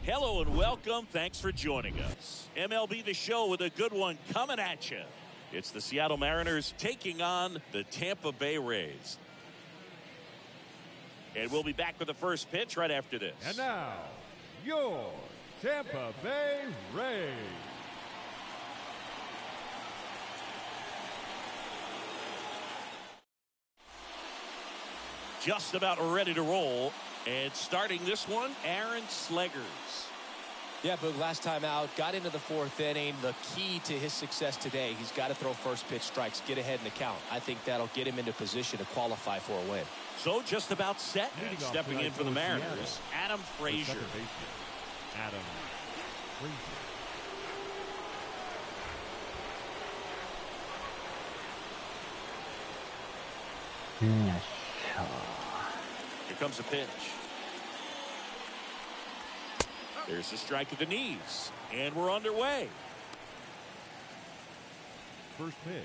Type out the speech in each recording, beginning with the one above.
Hello and welcome. Thanks for joining us. MLB The Show with a good one coming at you. It's the Seattle Mariners taking on the Tampa Bay Rays. And we'll be back with the first pitch right after this. And now, your Tampa Bay Rays. Just about ready to roll. And starting this one, Aaron Slegers. Yeah, but last time out, got into the fourth inning. The key to his success today, he's got to throw first pitch strikes, get ahead in the count. I think that'll get him into position to qualify for a win. So just about set. And stepping in for the Mariners, Adam Frazier. Adam Frazier. Here comes a pitch. There's a strike at the knees. And we're underway. First pitch,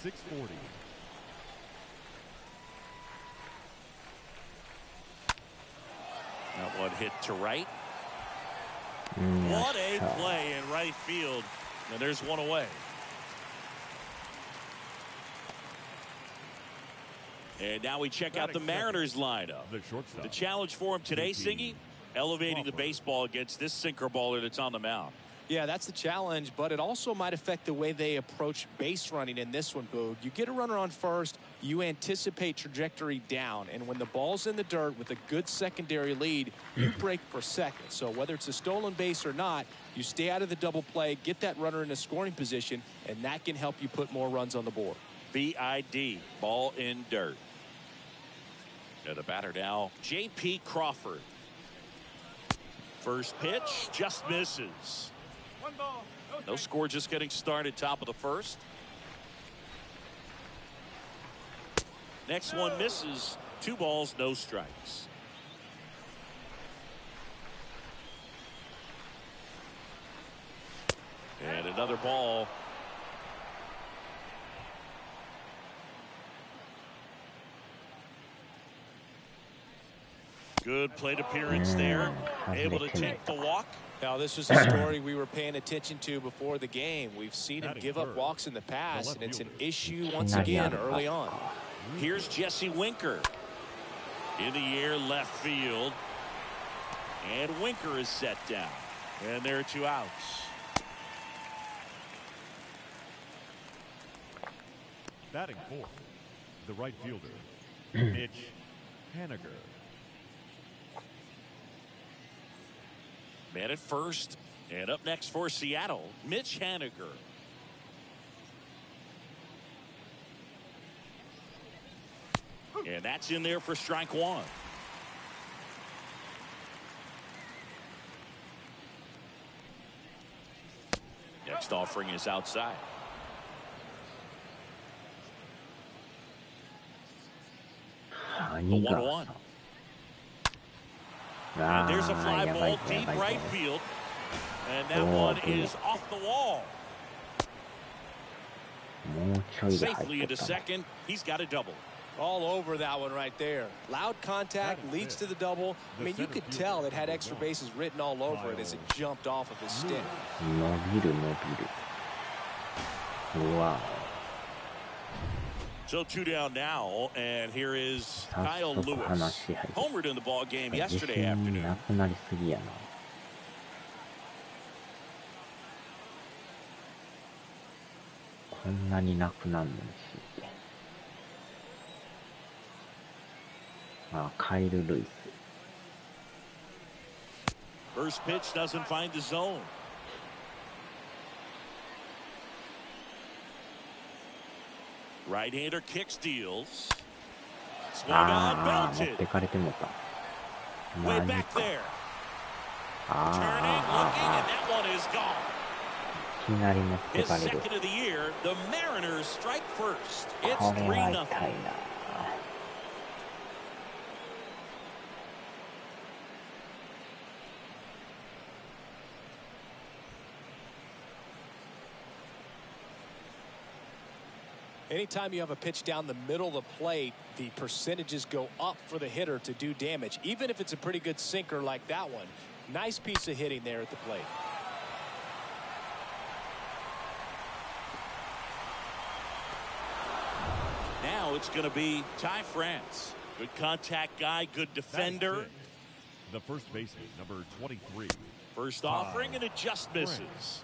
640. That one hit to right. What a play in right field. And there's one away. And now we check out the Mariners lineup. The challenge for him today, Singy, elevating the baseball against this sinker baller that's on the mound. Yeah, that's the challenge, but it also might affect the way they approach base running in this one, Boog. You get a runner on first, you anticipate trajectory down, and when the ball's in the dirt with a good secondary lead, you break for second. So whether it's a stolen base or not, you stay out of the double play, get that runner in a scoring position, and that can help you put more runs on the board. BID, ball in dirt. And the batter now, J.P. Crawford. First pitch just misses. No score, just getting started, top of the first. Next one misses. 2 balls, no strikes. And another ball. Good plate appearance there. Able to take the walk. Now, this was a story we were paying attention to before the game. We've seen him give up walks in the past, and it's an issue once again early on. Here's Jesse Winker. In the air, left field. And Winker is set down. And there are 2 outs. Batting fourth, the right fielder, Mitch Haniger. Man at first. And up next for Seattle, Mitch Haniger. And that's in there for strike 1. Next offering is outside. The 1-1. And there's a fly ball deep right field. And that one is off the wall. Safely into second. He's got a double. All over that one right there. Loud contact leads to the double. I mean, you could tell it had extra bases written all over it as it jumped off of his stick. Wow. So 2 down now, and here is Kyle Lewis. Homered in the ball game yesterday afternoon. こんなになくなるのについて。カイル・ルイス。First pitch doesn't find the zone. Right-hander kick steals. Swung on, belted. 持ってかれてもた。 Way back there. Turning, looking, and that one is gone. いきなり持ってか His れる。 second of the year, the Mariners strike first. It's これは 3-0. 痛いな。Anytime you have a pitch down the middle of the plate, the percentages go up for the hitter to do damage, even if it's a pretty good sinker like that one. Nice piece of hitting there at the plate. Now it's going to be Ty France. Good contact guy, good defender. The first baseman, number 23. First offering, and it just misses.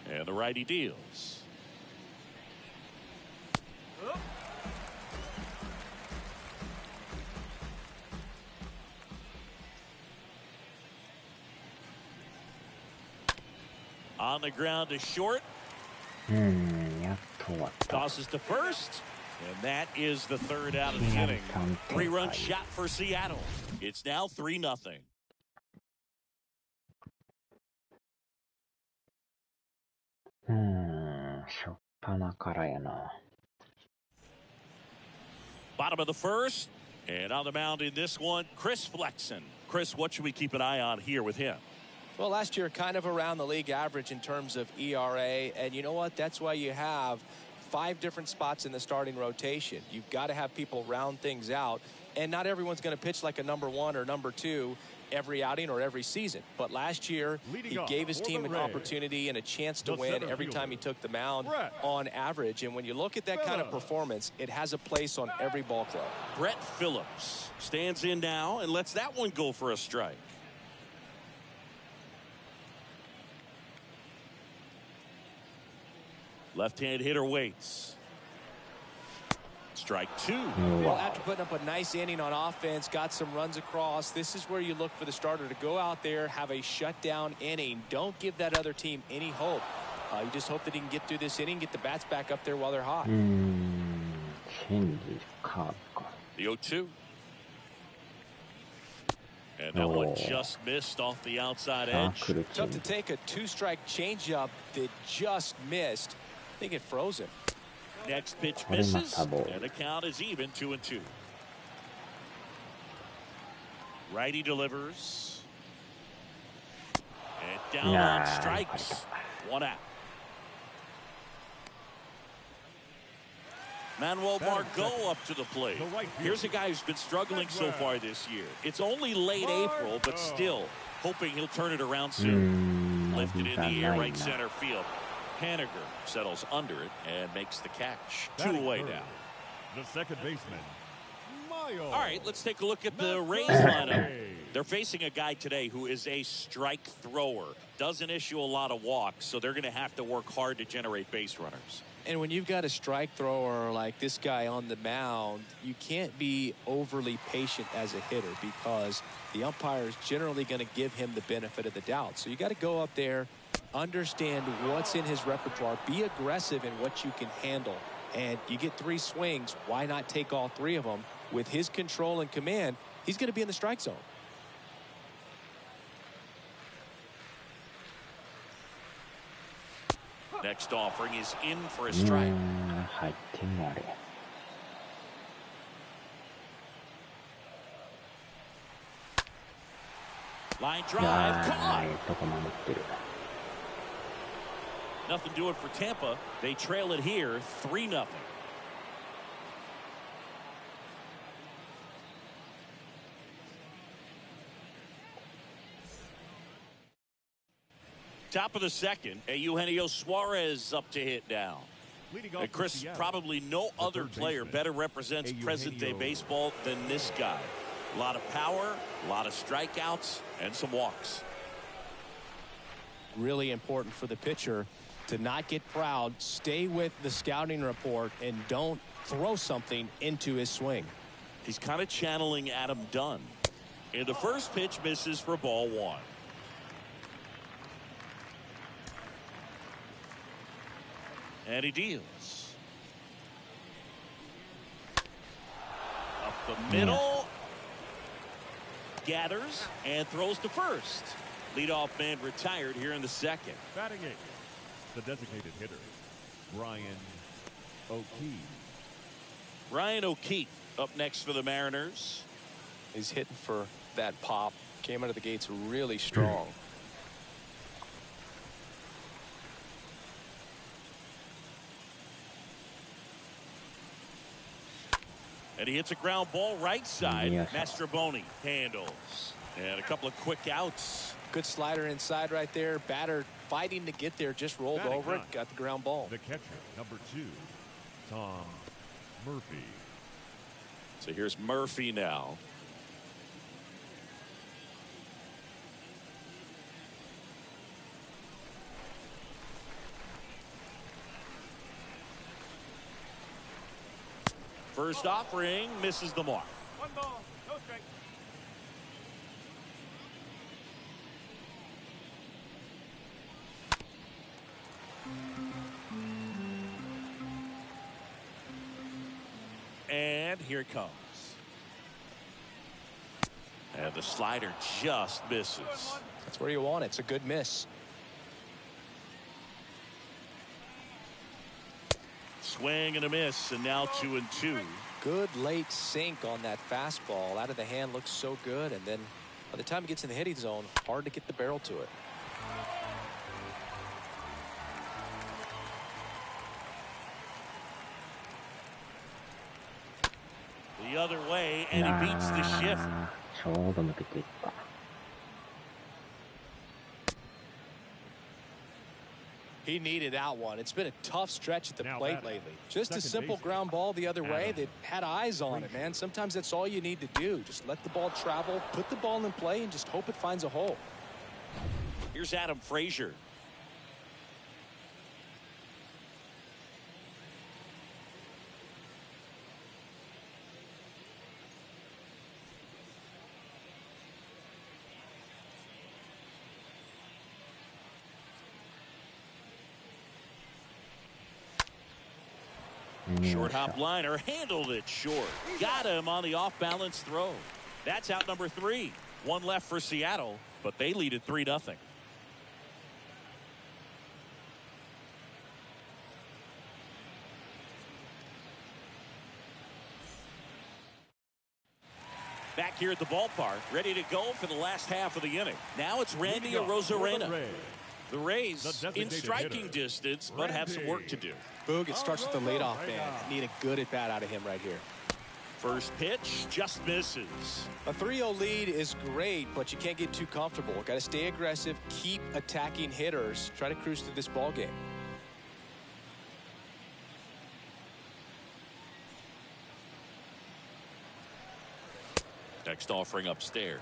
And the righty deals. On the ground to short. やっと終わった。 Tosses to first. And that is the third out of the inning. 3-run shot for Seattle. It's now 3-0. しょっぱなからやな。 Bottom of the first. And on the mound in this one, Chris Flexen. Chris, what should we keep an eye on here with him? Well, last year, kind of around the league average in terms of ERA. And you know what? That's why you have 5 different spots in the starting rotation. You've got to have people round things out. And not everyone's going to pitch like a number 1 or number 2 every outing or every season. But last year, he gave his team an opportunity and a chance to win every time he took the mound on average. And when you look at that kind of performance, it has a place on every ball club. Brett Phillips stands in now and lets that one go for a strike. Left-hand hitter waits. Strike 2. Well, after putting up a nice inning on offense, got some runs across, this is where you look for the starter to go out there, have a shutdown inning. Don't give that other team any hope. You just hope that he can get through this inning, get the bats back up there while they're hot. チェンジカーブか。 The 0-2. And that one just missed off the outside edge. Tough to take a 2-strike changeup that just missed. I think it froze him. Next pitch misses, and the count is even 2-2. Righty delivers. And down on strikes. 1 out. Manuel Margot up to the plate. Here's a guy who's been struggling so far this year. It's only late April, but still hoping he'll turn it around soon. Lifted in the air, right center field. Haniger settles under it and makes the catch. 2 away now. The second baseman, Mayo. All right, let's take a look at the Rays lineup. They're facing a guy today who is a strike thrower. Doesn't issue a lot of walks, so they're going to have to work hard to generate base runners. And when you've got a strike thrower like this guy on the mound, you can't be overly patient as a hitter because the umpire is generally going to give him the benefit of the doubt. So you got to go up there, understand what's in his repertoire, be aggressive in what you can handle. And you get 3 swings, why not take all 3 of them? With his control and command, he's going to be in the strike zone. Next offering is in for a strike. 入ってんのあれ。Line drive, caught. とこ守ってる。 Nothing doing for Tampa. They trail it here, 3-0. Top of the second, Eugenio Suarez up to hit now. And Chris, probably no other player better represents present-day baseball than this guy. A lot of power, a lot of strikeouts, and some walks. Really important for the pitcher to not get proud, stay with the scouting report, and don't throw something into his swing. He's kind of channeling Adam Dunn. And the first pitch misses for ball 1. And he deals. Up the middle. Gathers and throws to first. Leadoff man retired here in the second. Batting 8, the designated hitter, Ryan O'Keefe. Ryan O'Keefe up next for the Mariners. He's hitting for that pop. Came out of the gates really strong. And he hits a ground ball right side. Yes. Mastroboni handles. And a couple of quick outs. Good slider inside right there. Batter fighting to get there, just rolled over it, got the ground ball. The catcher, number 2, Tom Murphy. So here's Murphy now. First offering misses the mark. 1 ball, no strike. And here it comes. And the slider just misses. That's where you want it. It's a good miss. Swing and a miss, and now 2-2. Good late sink on that fastball. Out of the hand, looks so good, and then by the time it gets in the hitting zone, hard to get the barrel to it. The other way, and he beats the shift. ちょうど抜けていった。He needed that one. It's been a tough stretch at the Now plate batting. lately. Just a Second simple baseman. ground ball the other way Adam. that had eyes on it, man. Sometimes that's all you need to do. Just let the ball travel, put the ball in play, and just hope it finds a hole. Here's Adam Frazier. Short hop liner, handled it short. Got him on the off-balance throw. That's out number 3. One left for Seattle, but they lead at 3-0. Back here at the ballpark, ready to go for the last half of the inning. Now it's Randy Arozarena. The Rays in striking distance, but have some work to do. Boog, it starts with the leadoff man. Need a good at-bat out of him right here. First pitch just misses. A 3-0 lead is great, but you can't get too comfortable. Got to stay aggressive, keep attacking hitters, try to cruise through this ball game. Next offering upstairs.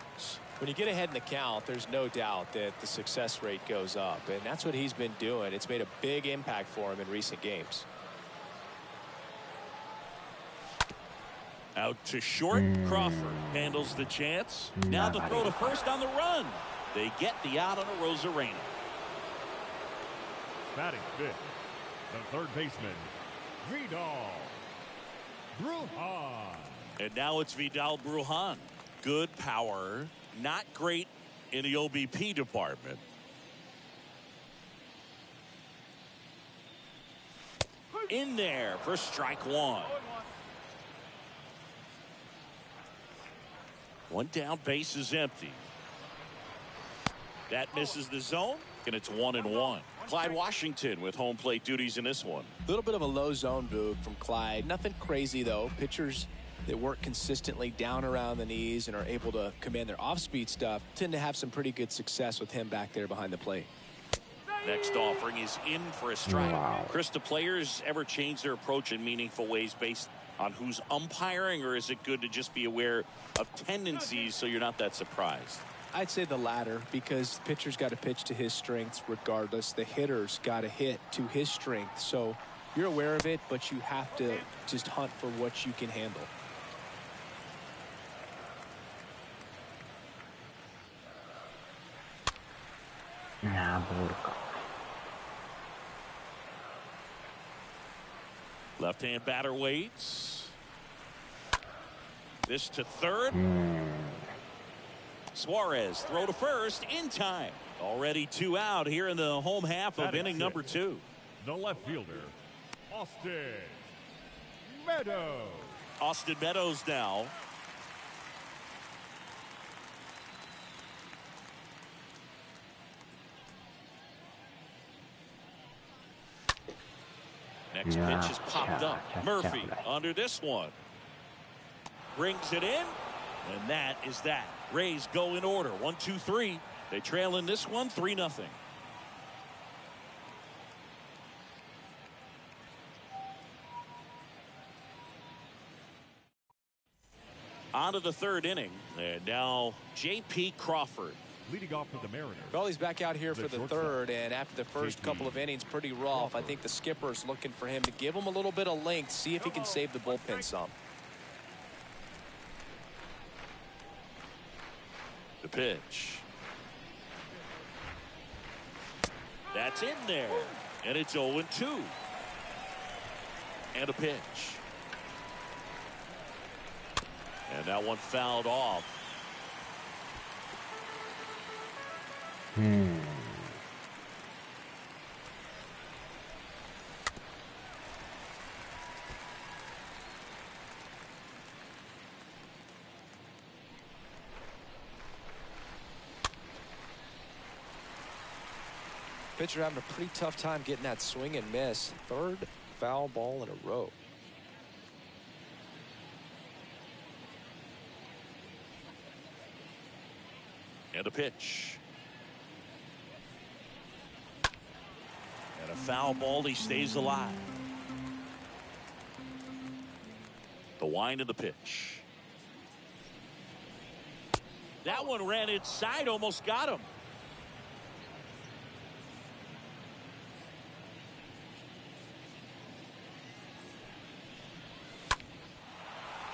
When you get ahead in the count, there's no doubt that the success rate goes up, and that's what he's been doing. It's made a big impact for him in recent games. Out to short. Crawford handles the chance. Now the throw to first on the run. They get the out on Arozarena. Batting 5th, the third baseman, Vidal Brujan. And now it's Vidal Brujan. Good power. Not great in the OBP department. In there for strike 1. One down, base is empty. That misses the zone, and it's 1-1. Clyde Washington with home plate duties in this one. A little bit of a low zone, Boog, from Clyde. Nothing crazy, though. Pitchers that work consistently down around the knees and are able to command their off-speed stuff tend to have some pretty good success with him back there behind the plate. Next offering is in for a strike. Wow. Chris, do players ever change their approach in meaningful ways based on who's umpiring, or is it good to just be aware of tendencies so you're not that surprised? I'd say the latter, because the pitcher's got to pitch to his strengths regardless. The hitter's got to hit to his strength. So you're aware of it, but you have to just hunt for what you can handle. Left-hand batter waits. This to third. Suarez throw to first in time. Already 2 out here in the home half of inning number 2. The left fielder, Austin Meadows. Austin Meadows now. Next pitch is popped up. Murphy under this one. Brings it in. And that is that. Rays go in order. 1, 2, 3. They trail in this one 3-0. On to the third inning. And now J.P. Crawford. Leading off for the Mariners. Well, he's back out here for the third, and after the first couple of innings, pretty rough. I think the skipper's looking for him to give him a little bit of length, see if he can save the bullpen some. The pitch. That's in there. And it's 0-2. And a pitch. And that one fouled off. Pitcher having a pretty tough time getting that swing and miss. Third foul ball in a row. And a pitch. And a foul ball. He stays alive. The wind of the pitch. That one ran inside, almost got him.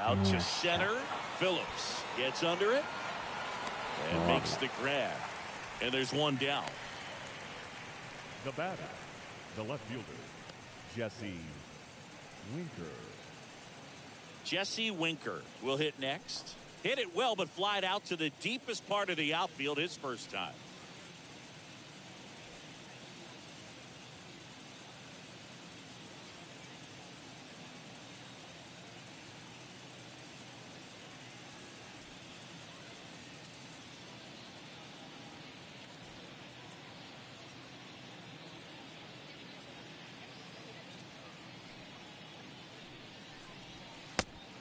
Out to center. Phillips gets under it and makes the grab. And there's one down. The batter, the left fielder, Jesse Winker. Jesse Winker will hit next. Hit it well, but flied out to the deepest part of the outfield his first time.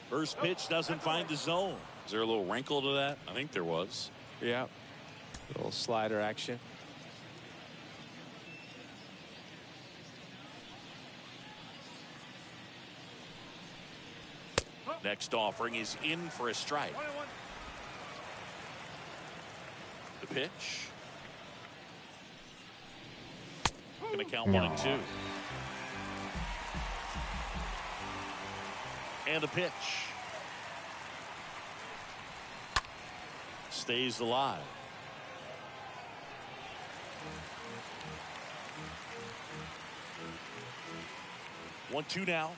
First pitch doesn't find the zone. Is there a little wrinkle to that? I think there was. Yeah. A little slider action. Next offering is in for a strike. The pitch. Gonna count 1 and 2. And a pitch. Stays alive. One, 2 now.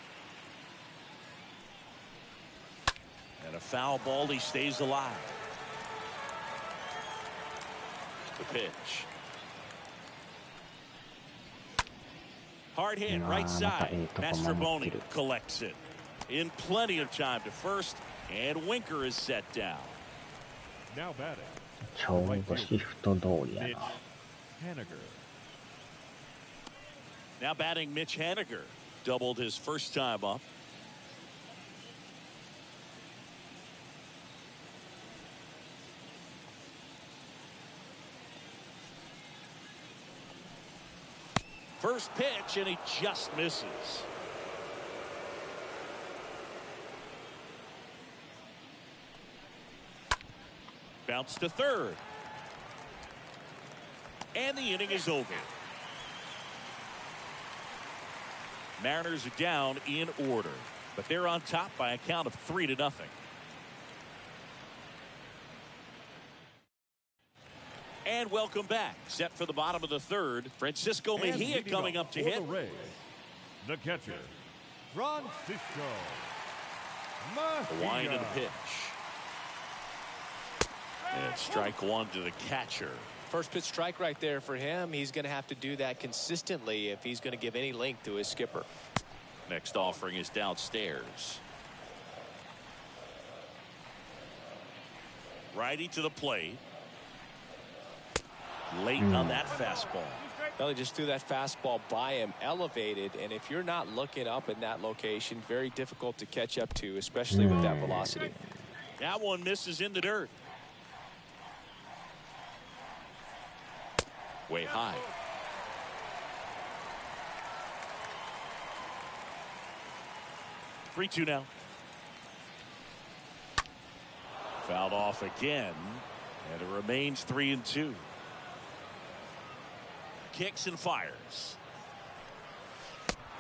And a foul ball. He stays alive. The pitch. Hard hit, right side. Mastroboni collects it. In plenty of time to first, and Winker is set down. Now batting, ちょうどシフト通りや Mitch な。 Haniger. Now batting Mitch Haniger. Doubled his first time up. First pitch, and he just misses. Bounce to third. And the inning is over. Mariners are down in order, but they're on top by a count of 3-0. And welcome back. Set for the bottom of the third. Francisco And Mejia leading coming off up to for hit. the Rays, the catcher, Francisco The wind of the Mejia. pitch. And strike one to the catcher. First pitch strike right there for him. He's going to have to do that consistently if he's going to give any length to his skipper. Next offering is downstairs. Righty to the plate. Late on that fastball. Well, he just threw that fastball by him, elevated, and if you're not looking up in that location, very difficult to catch up to, especially with that velocity. That one misses in the dirt. Way high. Three-two now. Fouled off again, and it remains 3-2. Kicks and fires.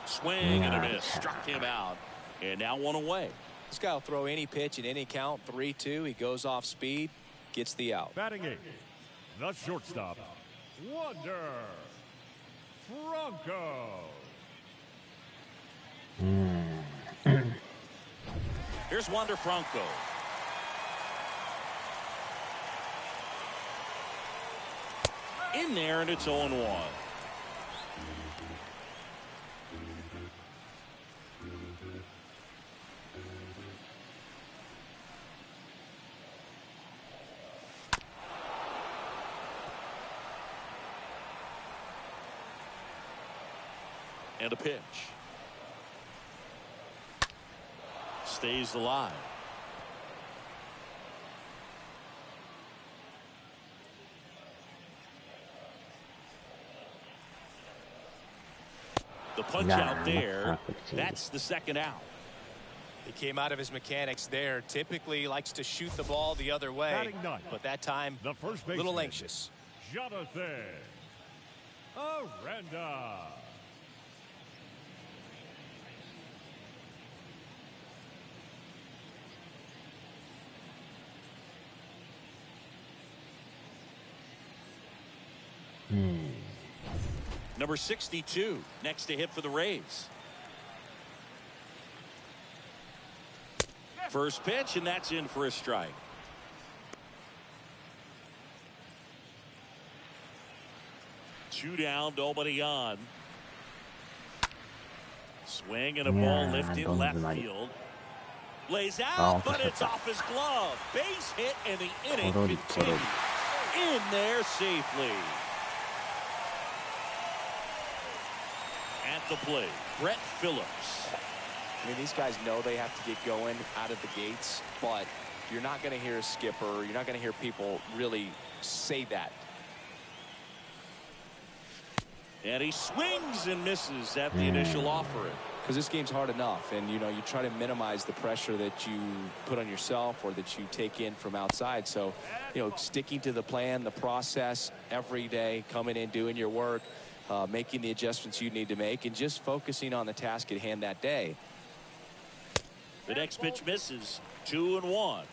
Swing and a miss. Struck him out, and now one away. This guy will throw any pitch in any count. 3-2. He goes off speed, gets the out. Batting eighth, the shortstop, Wander Franco. Here's Wander Franco. In there, and it's 0-1. And a pitch. Stays alive. The punch out there. That's the second out. He came out of his mechanics there. Typically likes to shoot the ball the other way, but that time The first a little baseman, anxious. Jonathan Aranda. Number 62, next to hit for the Rays. First pitch, and that's in for a strike. Two down, nobody on. Swing and a ball lifted left field. Lays out, but it's off his glove. Base hit, and the inning continues. In there safely. At the plate, Brett Phillips. I mean, these guys know they have to get going out of the gates, but you're not going to hear a skipper. You're not going to hear people really say that. And he swings and misses at the initial offering. Because this game's hard enough, and you know, you try to minimize the pressure that you put on yourself or that you take in from outside. So, you know, sticking to the plan, the process every day, coming in, doing your work, making the adjustments you need to make, and just focusing on the task at hand that day. The next pitch misses. 2-1.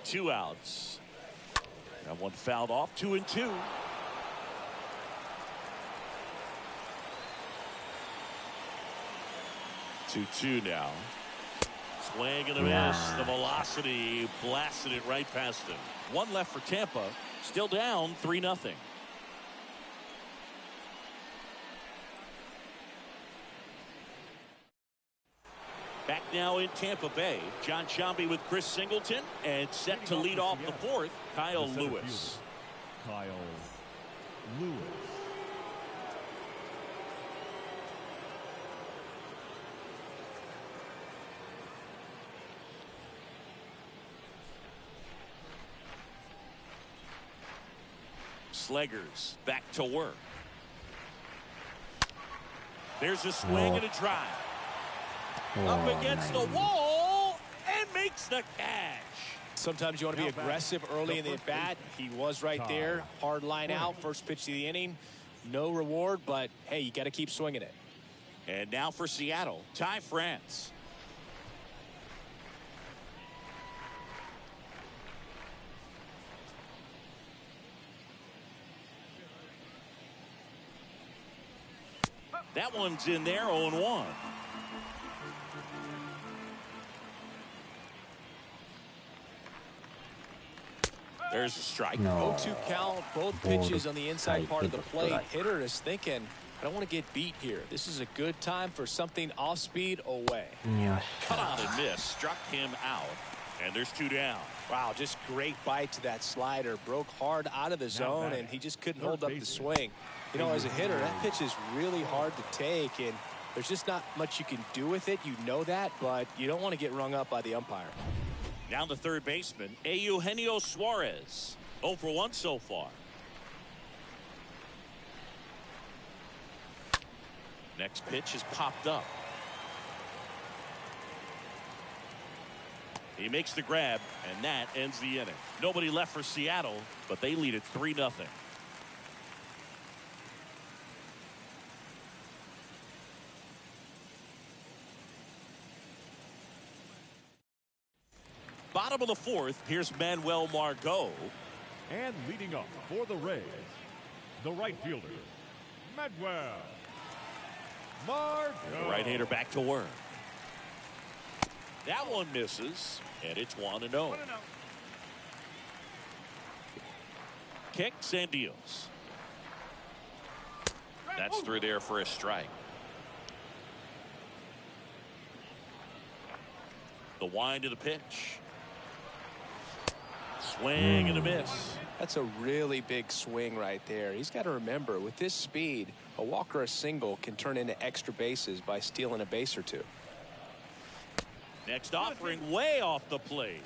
2 outs. That one fouled off. 2-2. Two now. Swing and a miss. The velocity blasted it right past him. One left for Tampa. Still down 3-0. Back now in Tampa Bay. John Sciambi with Chris Singleton, and set to lead off the fourth, Kyle Lewis. Kyle Lewis. Sleggers back to work. There's a swing and a drive. Up against the wall and makes the catch. Sometimes you want to be aggressive early in the at-bat. He was right there. Hard line out. First pitch of the inning. No reward, but, hey, you got to keep swinging it. And now for Seattle, Ty France. That one's in there, 0-1. There's a strike. 0-2 count, both pitches on the inside part of the plate. Hitter is thinking, I don't want to get beat here. This is a good time for something off speed away. Cut out and miss. Struck him out. And there's 2 down. Wow, just great bite to that slider. Broke hard out of the zone, and he just couldn't hold up the swing. You know, as a hitter, that pitch is really hard to take, and There's just not much you can do with it. You know that, but you don't want to get rung up by the umpire. Now the third baseman, Eugenio Suarez. 0 for 1 so far. Next pitch is popped up. He makes the grab, and that ends the inning. Nobody left for Seattle, but they lead it 3-0. Bottom of the fourth, here's Manuel Margot. And leading up for the Rays, the right fielder, Manuel Margot. The right-hander back to work. That one misses, and it's 1-0. Kicks and deals. That's through there for a strike. The wind of the pitch. Swing and a miss. That's a really big swing right there. He's got to remember, with this speed, a walk or a single can turn into extra bases by stealing a base or two. Next offering way off the plate.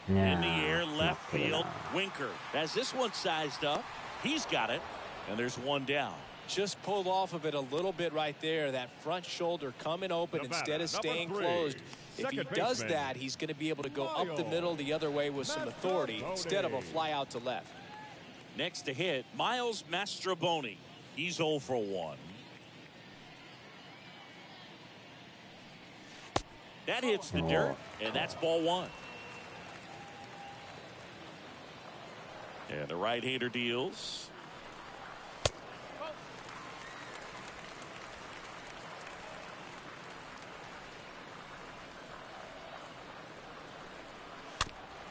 In the air, left field. Winker has this one sized up. He's got it, and there's one down. Just pulled off of it a little bit right there. That front shoulder coming open instead of staying closed. If he does that, he's going to be able to go up the middle the other way with some authority instead of a fly out to left. Next to hit, Miles Mastroboni. He's 0 for 1. That hits the dirt, and that's ball 1. And the right-hander deals.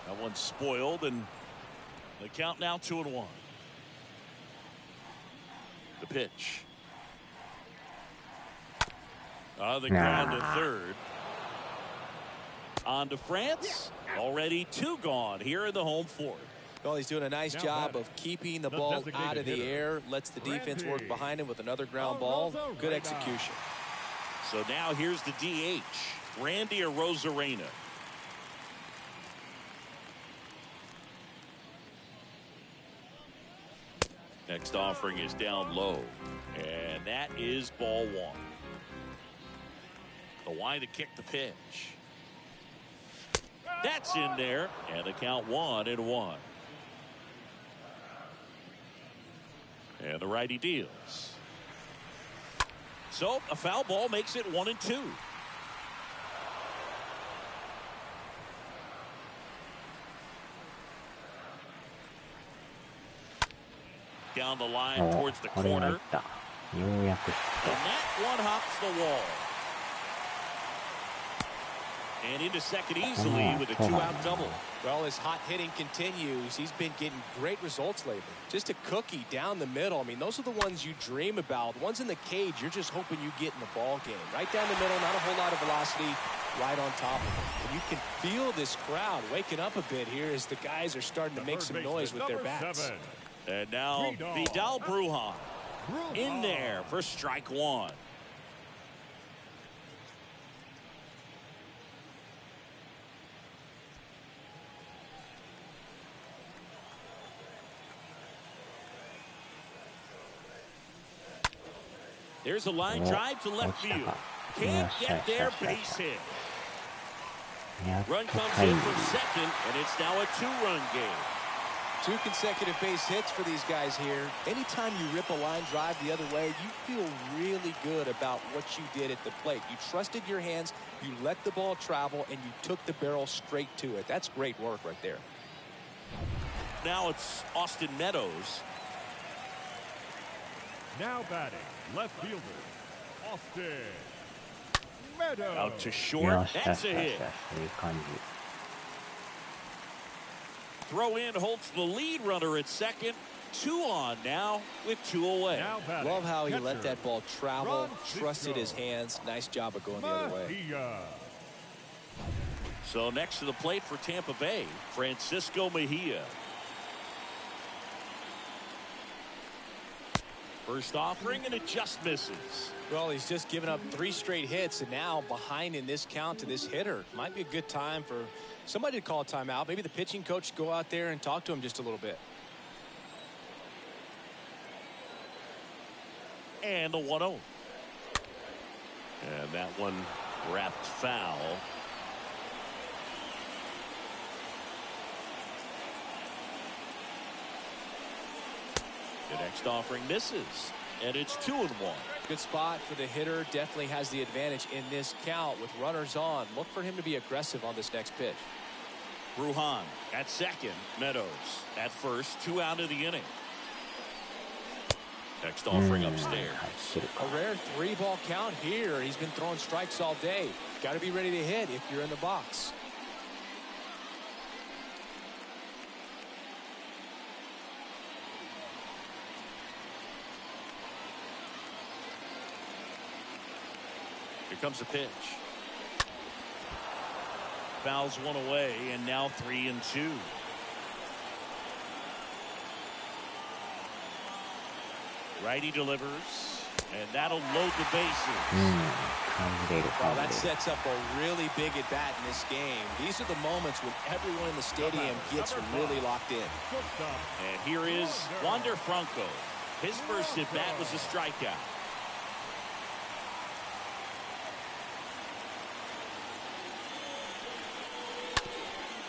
That one's spoiled, and the count now 2-1. The pitch. The ground to third. On to France. Already 2 gone here in the home fourth. Well, he's doing a nice job of keeping the ball out of the air. Lets the defense work behind him with another ground ball. Good execution. So now here's the DH, Randy Arozarena. Next offering is down low, and that is ball 1. The wind to kick the pitch. That's in there, and the count 1-1. And the righty deals. So a foul ball makes it 1-2. Down the line towards the corner. And that one hops the wall. And into second easily with a 2-out double. Well, his hot hitting continues. He's been getting great results lately. Just a cookie down the middle. I mean, those are the ones you dream about. The ones in the cage, you're just hoping you get in the ball game. Right down the middle, not a whole lot of velocity, right on top of it. And you can feel this crowd waking up a bit here as the guys are starting to make some noise with their bats. And now Vidal Brujan in there for strike 1. There's a line drive to left field. Can't get there, base hit. Run comes in from second, and it's now a 2-run game. 2 consecutive base hits for these guys here. Anytime you rip a line drive the other way, you feel really good about what you did at the plate. You trusted your hands, you let the ball travel, and you took the barrel straight to it. That's great work right there. Now it's Austin Meadows. Now batting, left fielder, Austin Meadows. Out to short. That's a hit. Throw in holds the lead runner at second. 2 on now with 2 away. Now batting, Love how he catcher, let that ball travel, trusted his Francisco hands. Nice job of going the other way. Mejia. So next to the plate for Tampa Bay, Francisco Mejia. First offering, and it just misses. Well, he's just given up 3 straight hits, and now behind in this count to this hitter. Might be a good time for somebody to call a timeout. Maybe the pitching coach go out there and talk to him just a little bit. And the 1-0. And that one wrapped foul. The next offering misses, and it's 2-1. Good spot for the hitter. Definitely has the advantage in this count with runners on. Look for him to be aggressive on this next pitch. Brujan at second. Meadows at first. 2 out of the inning. Next offering upstairs. 走るか。 A rare 3-ball count here. He's been throwing strikes all day. Got to be ready to hit if you're in the box. Here comes the pitch. Fouls 1 away, and now 3-2. Righty delivers, and that'll load the bases. 感じれる Well, 感 that じれる。 sets up a really big at bat in this game. These are the moments when everyone in the stadium gets really locked in. Shortstop. And here is Wander Franco. His first at bat was a strikeout.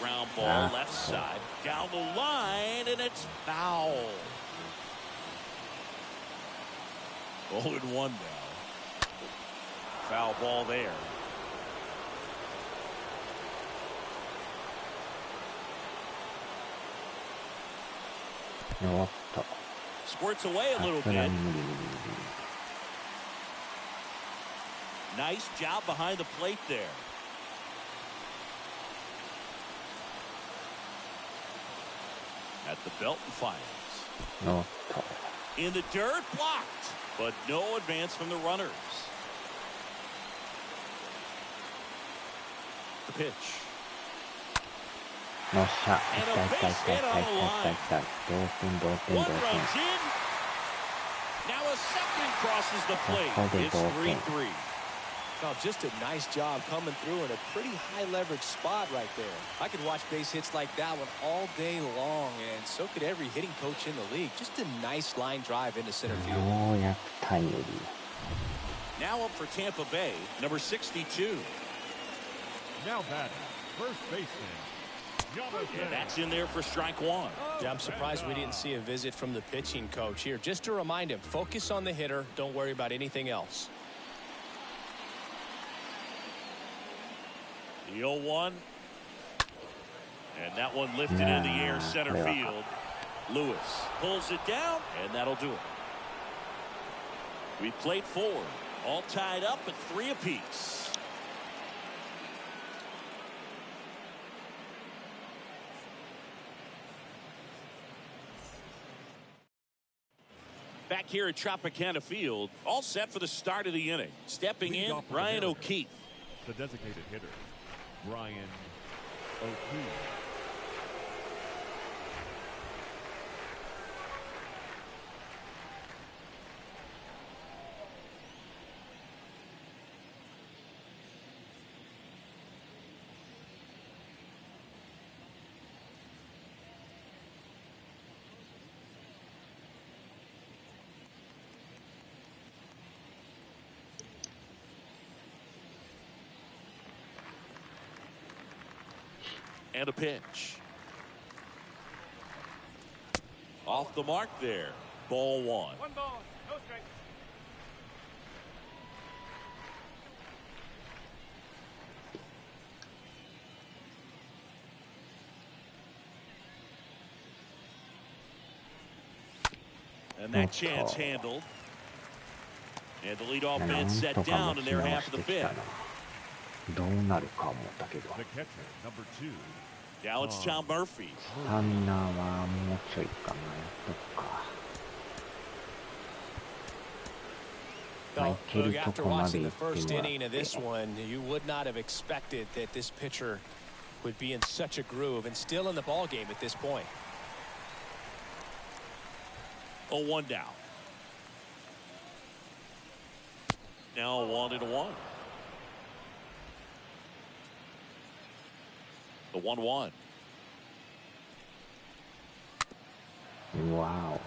Ground ball left side down the line, and it's foul. 0-1 now. Foul ball there.おっと。 Squirts away a さ little すが bit. に無理無理無理無理。 Nice job behind the plate there. At the belt and fires. おっと。 In the dirt, blocked, but no advance from the runners. The pitch. よっしゃ。いったいったいったいったいったいったいった。同点同点同 One 点。 runs in. Now a second crosses the plate. Okay, It's okay. 3-3. Oh, just a nice job coming through in a pretty high leverage spot right there. I could watch base hits like that one all day long, and so could every hitting coach in the league. Just a nice line drive into center field. ようやくタイムリー。 Now up for Tampa Bay, number 62. Now batting, first baseman. And that's in there for strike 1. Yeah, I'm surprised we didn't see a visit from the pitching coach here. Just to remind him, focus on the hitter. Don't worry about anything else. The 0-1. And that one lifted in the air center field. Lewis pulls it down, and that'll do it. We played 4, all tied up at 3 apiece. Back here at Tropicana Field, all set for the start of the inning. Stepping in, Ryan O'Keefe. The designated hitter, Ryan O'Keefe. And a pitch. Off the mark there. Ball 1. 1 ball, no strike. And that chance handled. And the leadoff man set down in their half of the 5th. どうなるか思ったけど。 The catcher, number 2. Now it's John Murphy. スタミナはもうちょいかな、やっとくか。Well, Boog, after watching the first inning of this one, you would not have expected that this pitcher would be in such a groove and still in the ball game at this point. 0-1 down. Now 1-1. The 1-1. Wow,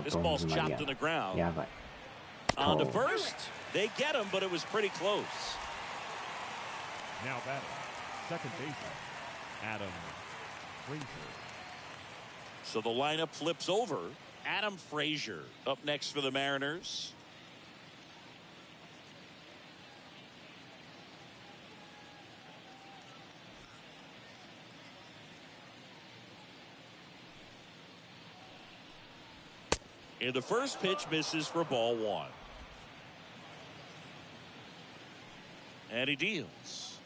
this ball's chopped to the ground. On to first. They get him, but it was pretty close. Now batting, second baseman, Adam Frazier. So the lineup flips over. Adam Frazier up next for the Mariners. And the first pitch misses for ball one. And he deals.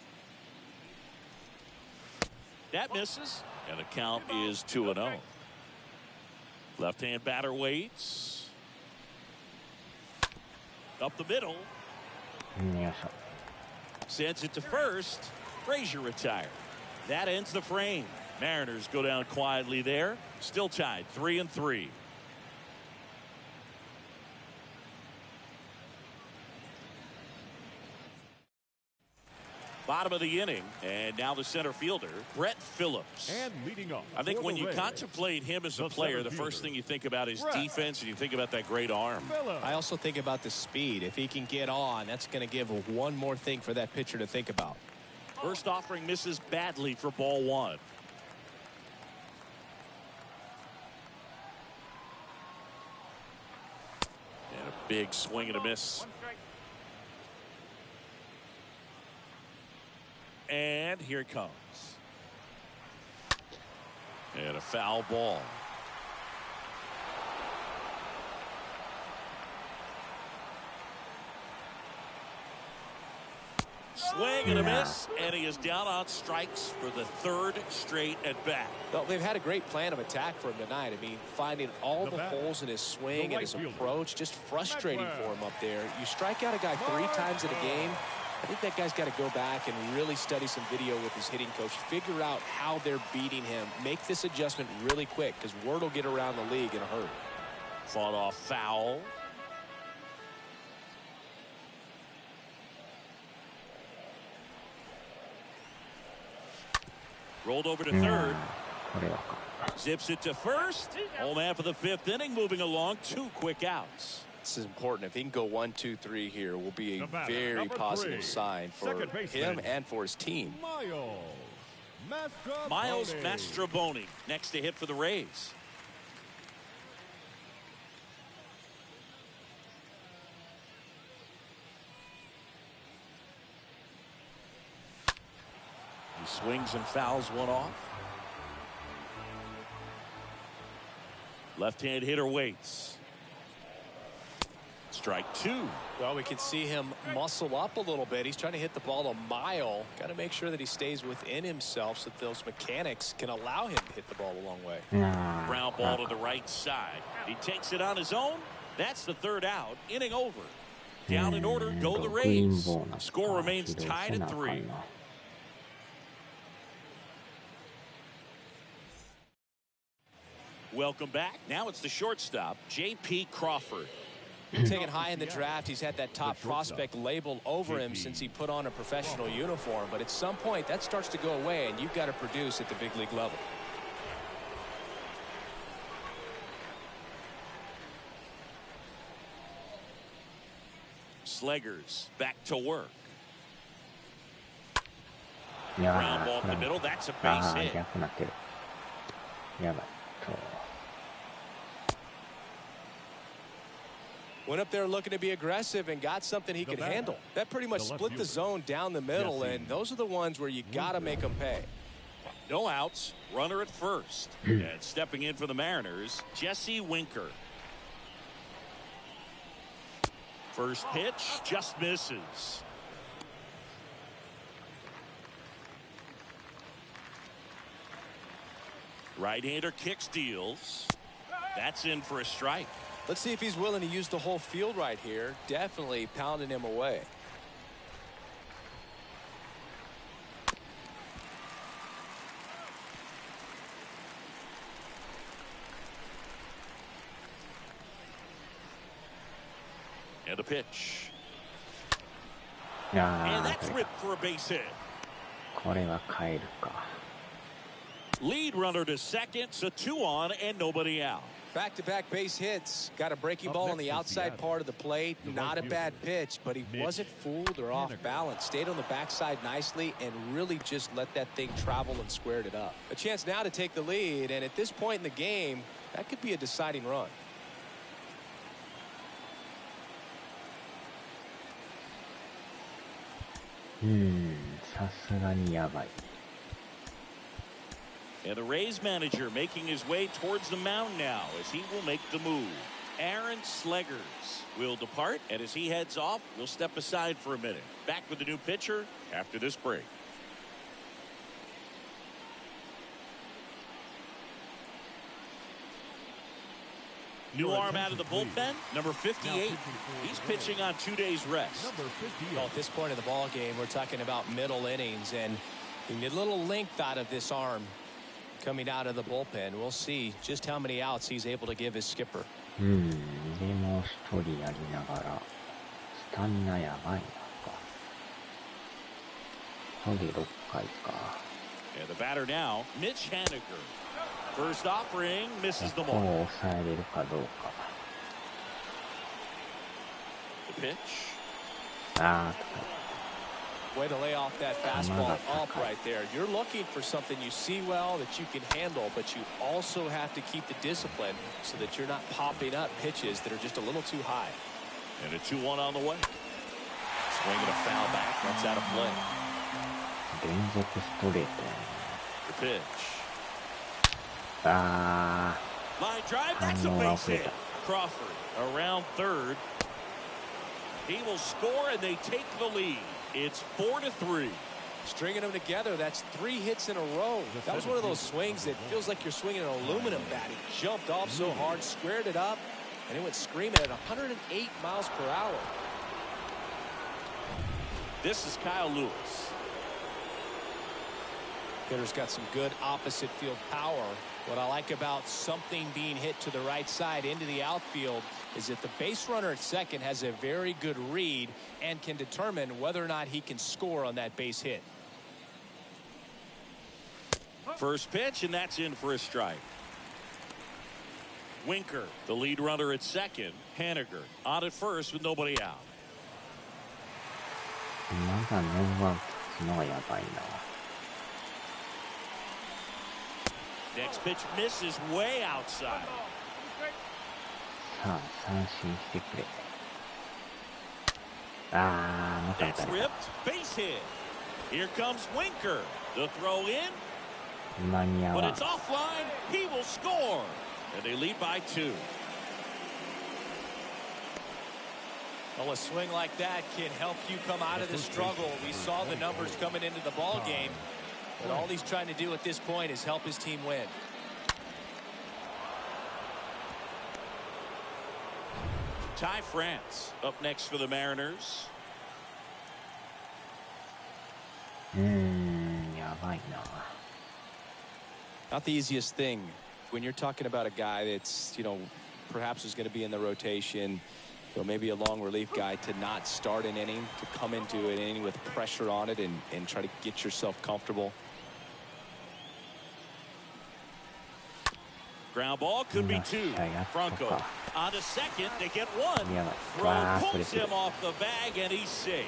That misses. And the count is 2-0. Left-hand batter waits. Up the middle. Sends it to first. Frazier retired. That ends the frame. Mariners go down quietly there. Still tied 3-3. Bottom of the inning, and now the center fielder, Brett Phillips. And leading off, I think when you contemplate him as a player, the first thing you think about is defense, and you think about that great arm. I also think about the speed. If he can get on, that's going to give one more thing for that pitcher to think about. First offering misses badly for ball one. And a big swing and a miss. And here it comes. And a foul ball. Swing and a miss, and he is down on strikes for the third straight at bat. Well, they've had a great plan of attack for him tonight. I mean, finding all the holes in his swing and his approach, just frustrating for him up there. You strike out a guy 3 times in a game. I think that guy's got to go back and really study some video with his hitting coach, figure out how they're beating him, make this adjustment really quick, because word will get around the league in a hurry. Fought off foul. Rolled over to third. Zips it to first. Home half of the 5th inning, moving along. 2 quick outs. This is important. If he can go 1, 2, 3 here, will be a very positive sign for him and for his team. Miles Mastrobuoni next to hit for the Rays. He swings and fouls one off. Left-hand hitter waits. Strike 2. Well, we can see him muscle up a little bit. He's trying to hit the ball a mile. Got to make sure that he stays within himself so that those mechanics can allow him to hit the ball a long way. Ground ball to the right side. He takes it on his own. That's the 3rd out. Inning over. Down in order go the Rays. Score remains tied at 3. Welcome back. Now it's the shortstop, J.P. Crawford. Taken high in the draft, he's had that top prospect label over him since he put on a professional uniform. But at some point, that starts to go away, and you've got to produce at the big league level. Slegers back to work. Ground ball in the middle. That's a base hit. Went up there looking to be aggressive and got something he could handle. That pretty much split the zone down the middle, and those are the ones where you got to make them pay. No outs. Runner at first. And stepping in for the Mariners, Jesse Winker. First pitch just misses. Right-hander kick steals. That's in for a strike. Let's see if he's willing to use the whole field right here. Definitely pounding him away. And the pitch. いや And ー that's ripped for a base hit. これは変えるか。 Lead runner to second, so 2 on and nobody out. Back-to-back base hits. Got a breaking ball on the outside part of the plate. Not a bad pitch, but he wasn't fooled or off balance. Stayed on the backside nicely and really just let that thing travel and squared it up. A chance now to take the lead, and at this point in the game, that could be a deciding run. Hmm, さすがにやばい。 And the Rays manager making his way towards the mound now as he will make the move. Aaron Slegers will depart, and as he heads off, we'll step aside for a minute. Back with the new pitcher after this break. New arm out of the bullpen, number 58. He's pitching on 2 days rest. Well, at this point in the ball game, we're talking about middle innings, and you need a little length out of this arm coming out of the bullpen. We'll see just how many outs he's able to give his skipper. でも一人やりながら、スタミナやばいなか。これで6回か。 And the batter now, Mitch Haniger. First offering, misses the ここ mark. を抑えれるかどうか。 The pitch. あ Way to lay off that fastball up right there. You're looking for something you see well that you can handle, but you also have to keep the discipline so that you're not popping up pitches that are just a little too high. And a 2-1 on the way. Swinging a foul back. That's out of play. 連続ストレートやね。 The pitch. あ Line drive. That's a base hit. Crawford around third. He will score, and they take the lead. It's 4-3. Stringing them together, that's 3 hits in a row. That was one of those swings that feels like you're swinging an aluminum bat. He jumped off so hard, squared it up, and it went screaming at 108 miles per hour. This is Kyle Lewis. Hitter's got some good opposite field power. What I like about something being hit to the right side into the outfield is that the base runner at second has a very good read and can determine whether or not he can score on that base hit. First pitch, and that's in for a strike. Winker, the lead runner at second. Haniger on at first with nobody out. まだノーアウトつのがやばいな。 Next pitch misses way outside. さあ、三振してくれ。あー、また That's 当たり ripped. Base hit. Here comes Winker. The throw in, 間に合 but わん。 it's offline. He will score. And they lead by 2. Well, a swing like that can help you come out of the struggle. We saw the numbers coming into the ball game, but all he's trying to do at this point is help his team win. Ty France up next for the Mariners. やばいな。 Not the easiest thing when you're talking about a guy that's, perhaps is going to be in the rotation, maybe a long relief guy, to not start an inning, to come into an inning with pressure on it and try to get yourself comfortable. Ground ball could be 2. Franco on to second. They get 1. Throw pulls him off the bag, and he's safe.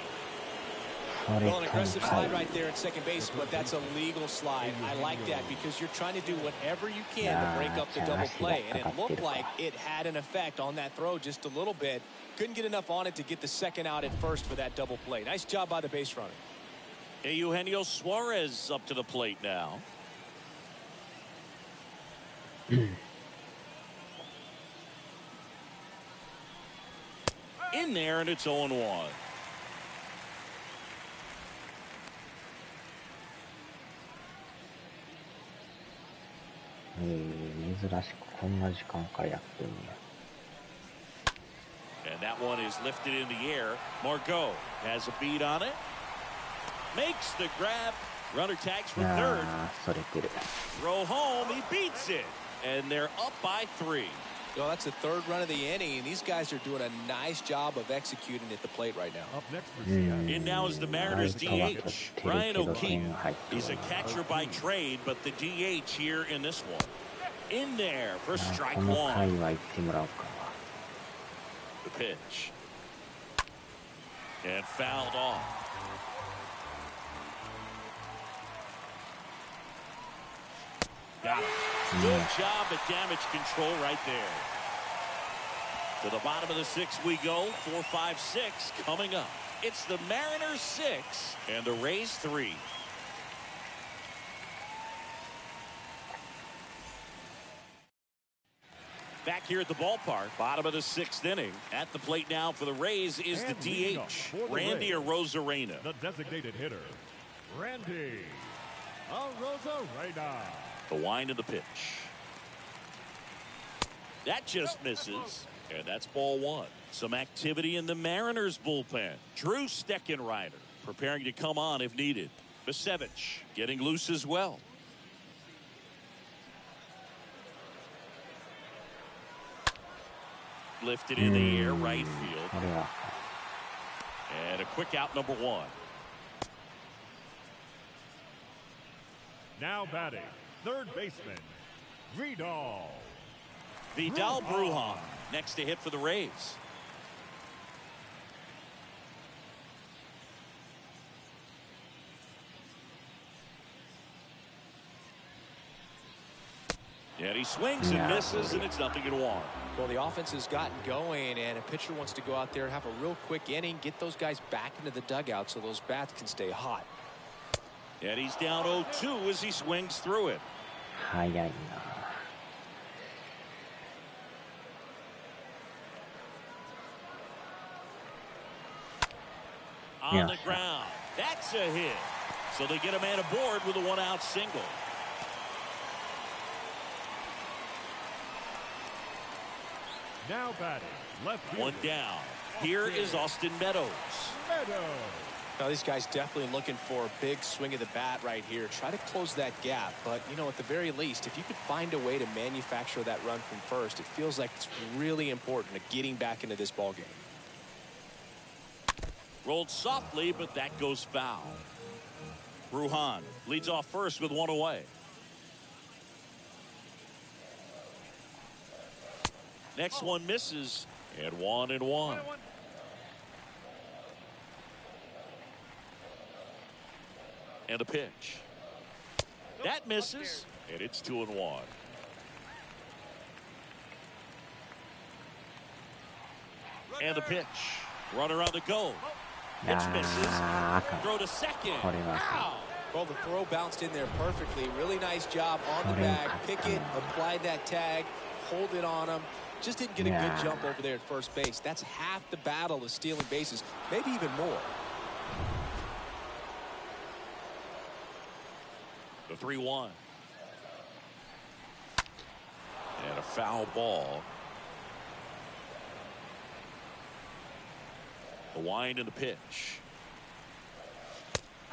Well, an aggressive slide right there at second base, but that's a legal slide. I like that because you're trying to do whatever you can to break up the double play, and it looked like it had an effect on that throw just a little bit. Couldn't get enough on it to get the second out at first for that double play. Nice job by the base runner. Eugenio Suarez up to the plate now. In there, and it's 0-1. 珍しくこんな時間からやってんねや。And that one is lifted in the air. Margot has a beat on it. Makes the grab. Runner tags for third. それてる。 Throw home. He beats it. And they're up by 3. Well, that's the third run of the inning, and these guys are doing a nice job of executing at the plate right now. Up next for Seattle. In now is the Mariners DH, Ryan O'Keefe. He's a catcher by trade, but the DH here in this one. In there for strike この one. 回は行ってもらおうか。 The pitch. And fouled off. Got it. Good job at damage control right there. To the bottom of the 6th we go. 4, 5, 6 coming up. It's the Mariners 6 and the Rays 3. Back here at the ballpark, bottom of the 6th inning. At the plate now for the Rays is the DH, Randy Arozarena. The designated hitter, Randy Arozarena. The wind of the pitch. That just misses. And that's ball 1. Some activity in the Mariners bullpen. Drew Steckenrider preparing to come on if needed. Bisevich getting loose as well. Lifted in the air, right field. And a quick out, number 1. Now batting, third baseman, Vidal Brujan next to hit for the Rays. And he swings and misses, and it's 0-1. Well, the offense has gotten going, and a pitcher wants to go out there, have a real quick inning, get those guys back into the dugout so those bats can stay hot. And he's down 0-2 as he swings through it. 早いな。 On the ground. That's a hit. So they get a man aboard with a 1-out single. now batting, left fielder. 1 down. Here is Austin Meadows. Now, these guys definitely looking for a big swing of the bat right here. Try to close that gap. But, you know, at the very least, if you could find a way to manufacture that run from first, it feels like it's really important to getting back into this ball game. Rolled softly, but that goes foul. Brujan leads off first with 1 away. Next one misses, and 1-1. And a pitch. That misses, and it's 2-1. And the pitch. Runner on the go. Pitch misses. Throw to second. Ow! Well, the throw bounced in there perfectly. Really nice job on the bag. Pick it, apply that tag, hold it on him. Just didn't get a good jump over there at first base. That's half the battle of stealing bases, maybe even more. The 3-1. And a foul ball. The wind and the pitch.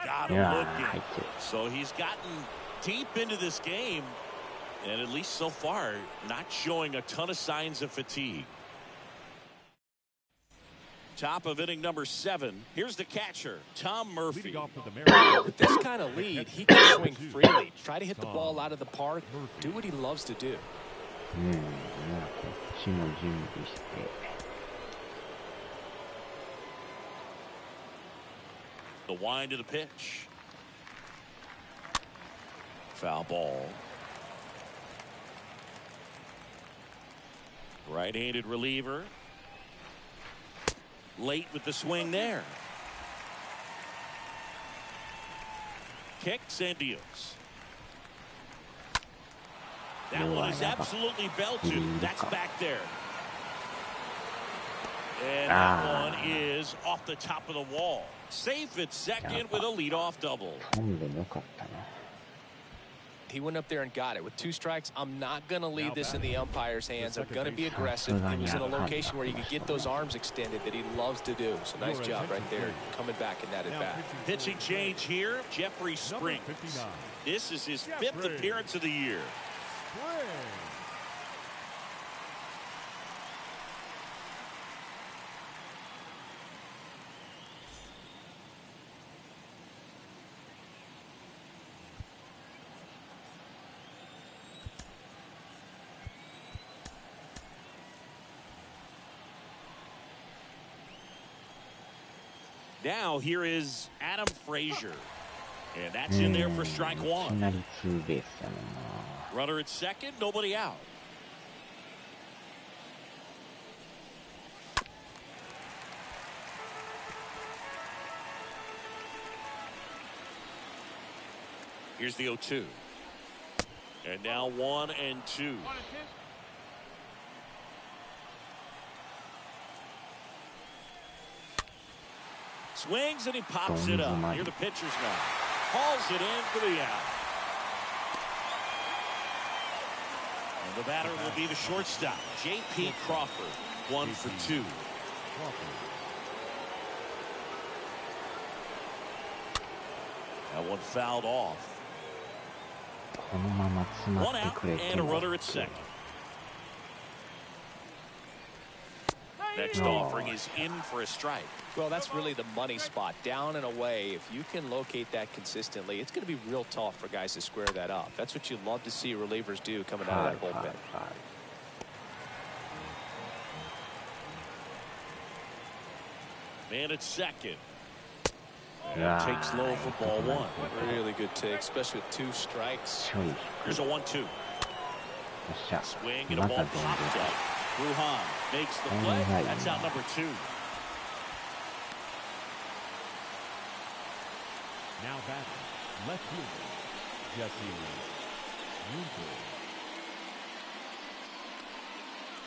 Got him looking. So he's gotten deep into this game, and at least so far, not showing a ton of signs of fatigue. Top of inning number 7. Here's the catcher, Tom Murphy. With this kind of lead, he can swing freely. Try to hit the ball out of the park. Do what he loves to do. The wind of the pitch. Foul ball. Right-handed reliever. Late with the swing there. Kicks and deals. That one is absolutely belted. That's back there. And that one is off the top of the wall. Safe at second with a leadoff double. He went up there and got it. With 2 strikes, I'm not going to leave this in the umpire's hands. I'm going to be aggressive. He was in a location where he could get those arms extended that he loves to do. So nice job right there, coming back in that at-bat. Pitching change here, Jeffrey Springs. This is his 5th appearance of the year. Now here is Adam Frazier. And that's in there for strike 1. Runner at second, nobody out. Here's the 0-2. And now 1-2. Swings and he pops it up. Here the pitcher's now. Hauls it in for the out. And the batter will be the shortstop, J.P. Crawford. 1 for 2. That one fouled off. このまま詰まってくれて 1 out and a runner at second. Next offering is in for a strike. Well, that's really the money spot, down and away. If you can locate that consistently, it's going to be real tough for guys to square that up. That's what you love to see relievers do coming out of that bullpen. Man at second. And takes low for ball 1. Really good take, especially with 2 strikes. Here's a 1-2. Swing and a ball popped up. Bruhan makes the play. That's out number 2. Now batting, left fielder, Jesse Winker.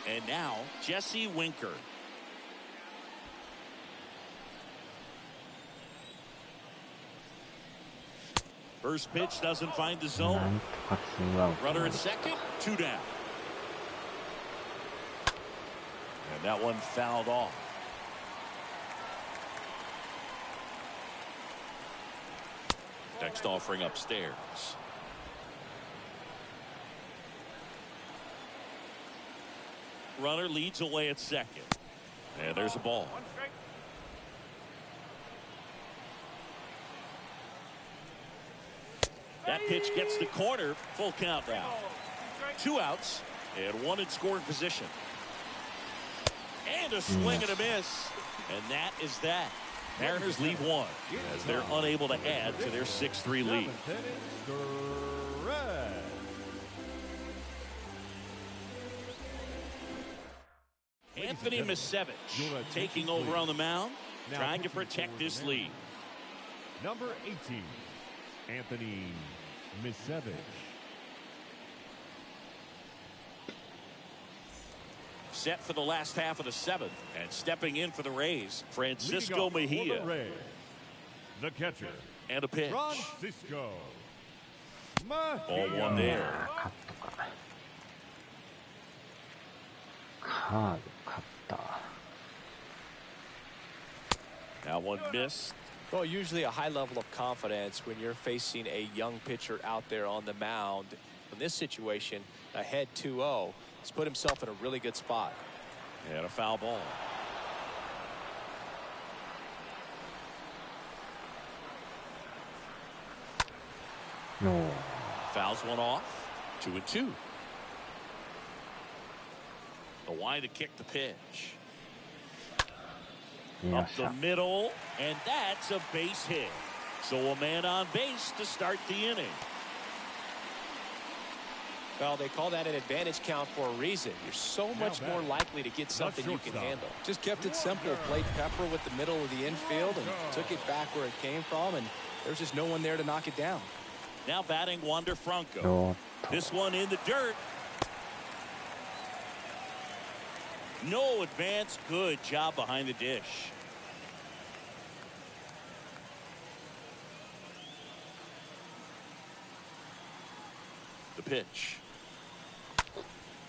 And now Jesse Winker. First pitch doesn't find the zone. Runner at second, 2 down. And that one fouled off. Next offering upstairs. Runner leads away at second. And there's a ball. That pitch gets the corner. Full count now. 2 outs and 1 in scoring position. And a swing and a miss. And that is that. Mariners leave 1 as they're unable to add to their 6-3 lead. Anthony Misevich taking over on the mound, trying to protect this lead. Number 18, Anthony Misevich. Set for the last half of the 7th, and stepping in for the Rays, Francisco Mejia. The catcher. And a pitch. Francisco Mejia. Ball 1 there. That one missed. Well, usually a high level of confidence when you're facing a young pitcher out there on the mound. In this situation, ahead 2-0. He's put himself in a really good spot. And a foul ball. No. Fouls one off. 2-2. The wide to kick the pitch. Up the middle, and that's a base hit. So a man on base to start the inning. Well, they call that an advantage count for a reason. You're so much more likely to get something you can handle. Just kept it simple. Played Pepper with the middle of the infield and took it back where it came from, and there's just no one there to knock it down. Now batting Wander Franco. This one in the dirt. No advance. Good job behind the dish. The pitch.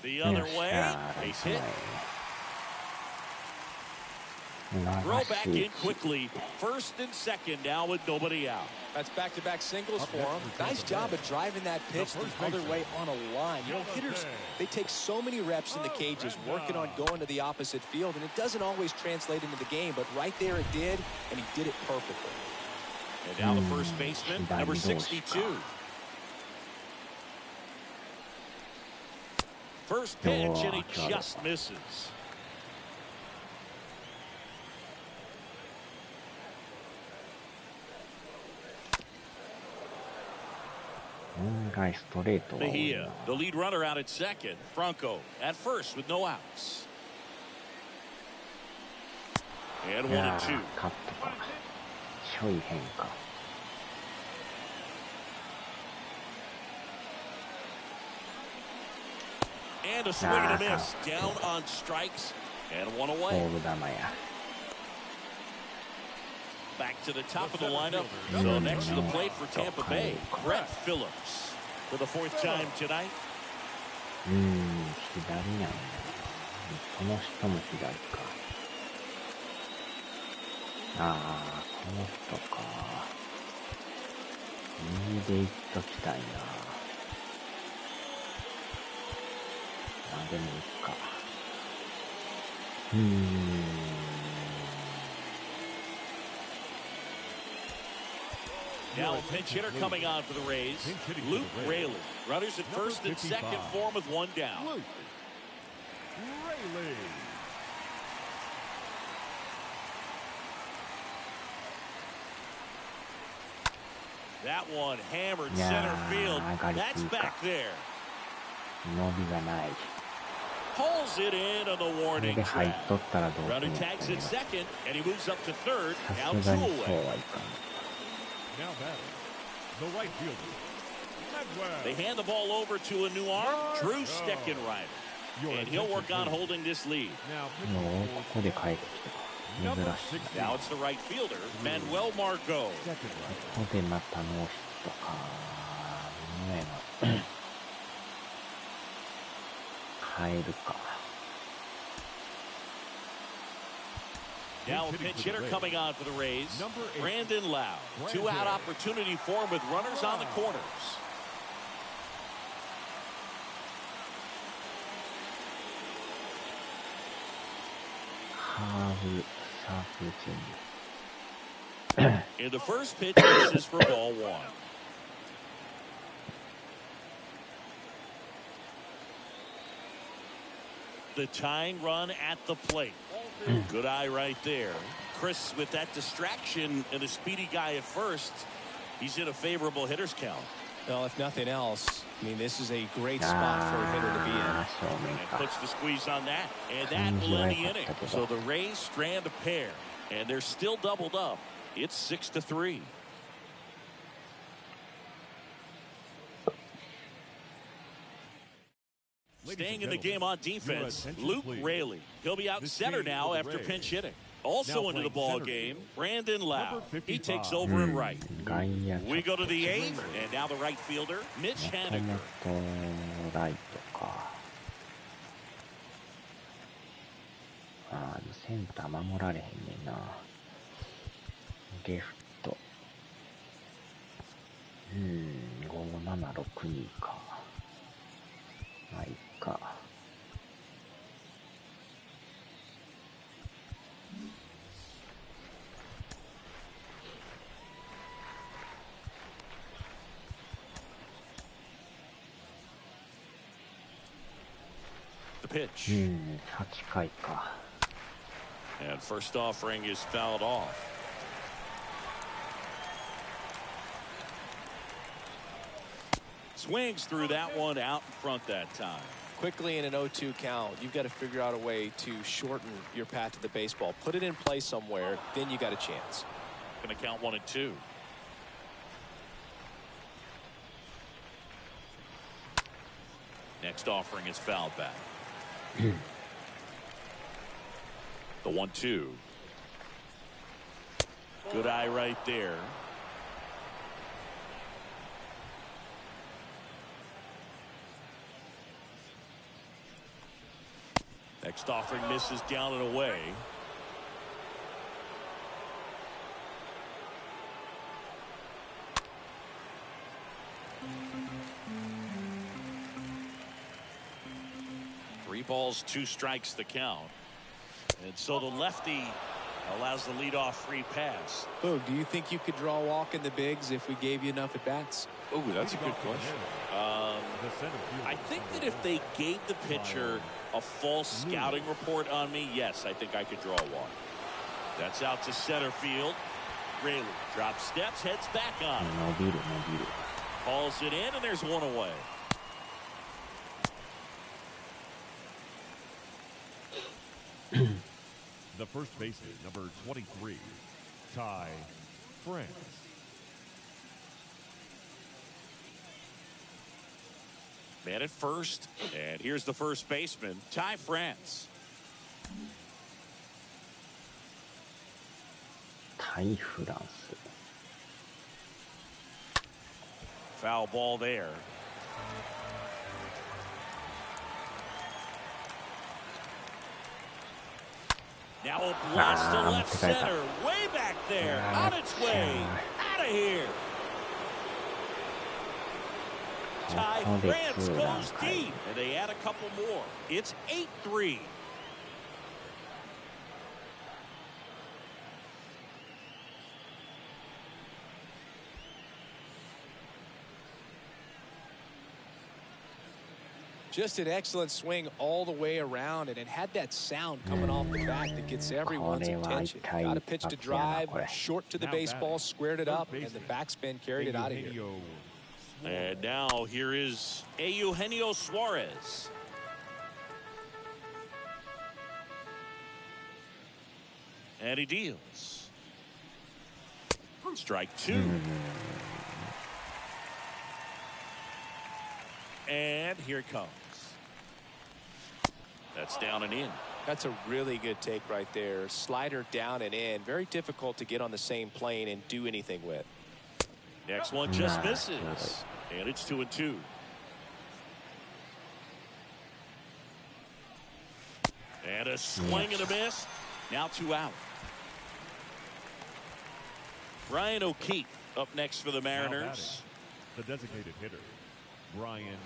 The other way. Base hit. Throw back in quickly. First and second now with nobody out. That's back-to-back singles for him. Nice job of driving that pitch the other way on a line. You know, hitters, they take so many reps in the cages working on going to the opposite field, and it doesn't always translate into the game, but right there it did, and he did it perfectly. And now the first baseman, number 62. First pitch, and he just misses. Mejia, the lead runner out at second. Franco at first with no outs. And 1-2. And a swing and a miss. Down on strikes. And one away. Back to the top of the lineup. So next to the plate for Tampa Bay, Brett Phillips for the fourth time tonight. 左なんだ。この人も左か。ああ、この人か。右で行っときたいな。あ、でもいいか。Now a pinch hitter coming on for the Rays, Luke Raley. Runners at first and second for him with one down. Luke Raley. That one hammered center field. That's back there. 伸びがない。 Pulls it in on the warning で入っ track. とったらどうか Runner な。 tags at second, and he moves up to third. さ Now すが two にそう away. Nowはいかん。batting, the right fielder, They Medwell. hand the ball over to a new arm, Drew Steckenrider. And he'll work on holding this lead. Now もうここで帰ってきたか。珍 number しい。 60. Now it's the right fielder, Manuel Margot. Second right. ここでまたノーヒットか。無理やな。変えるか。 Now a pinch hitter coming on for the Rays, Brandon Lau. Two-out opportunity for him with runners on the corners. In the first pitch, this is for ball one. The tying run at the plate. Good eye right there. Chris, with that distraction and a speedy guy at first, he's in a favorable hitter's count. Well, if nothing else, I mean, this is a great spot for a hitter to be in. And puts the squeeze on that. And that will end the inning. So the Rays strand a pair. And they're still doubled up. It's 6-3. Staying in the game on defense, Luke Raley. He'll be out center now after pinch hitting. Also into the ball game, Brandon Lau. He takes over in right. We go to the eighth, and now the right fielder, Mitch Haniger. ライトか。ああ、センター守られへんねんな。レフト。5762か。まあ、いいか。The pitch. 8回か。 And first offering is fouled off. Swings through that one out in front that time. Quickly in an 0-2 count, you've got to figure out a way to shorten your path to the baseball. Put it in play somewhere, then you got a chance. Going to count 1-2. Next offering is fouled back. The 1-2. Good eye right there. Next offering misses down and away. Three balls, 2 strikes the count. And so the lefty allows the leadoff free pass. Boog, do you think you could draw a walk in the bigs if we gave you enough at bats? Oh, that's a good question. I think that if they gave the pitcher a false scouting report on me, yes, I think I could draw a walk. That's out to center field. Rayleigh drops steps, heads back on. Calls it in, and there's one away. The first baseman, number 23, Ty France. Man at first, and here's the first baseman, Ty France. タイフランス。 Foul ball there. Now a blast to left center, way back there, on its way, out of here. Ty France goes deep, and they add a couple more. It's 8-3. Just an excellent swing all the way around, and it had that sound coming off the bat that gets everyone's attention. Got a pitch to drive, short to the baseball, squared it up, and the backspin carried it out of here. And now here is Eugenio Suarez. And he deals. Strike 2. And here it comes. That's down and in. That's a really good take right there. Slider down and in. Very difficult to get on the same plane and do anything with. Next one just misses. And it's 2-2. And a swing and a miss. Now 2 out. Ryan O'Keefe up next for the Mariners. The designated hitter, Ryan.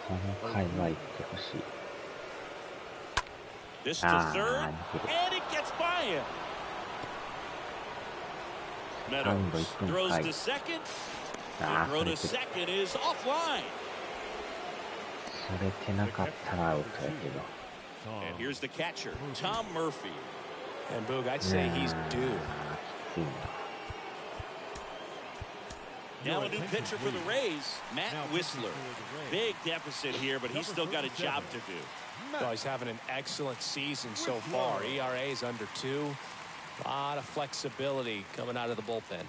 この回は行ってほしい。 This to third, and it gets by him. Meadows throws to second. The throw to second is offline. それてなかったらアウトやけど。 And here's the catcher, Tom Murphy. And Boog, I'd say he's due. Now a new pitcher for the Rays, Matt Whistler. Big deficit here, but he's still got a job to do. Well, he's having an excellent season so far. ERA is under 2. A lot of flexibility coming out of the bullpen.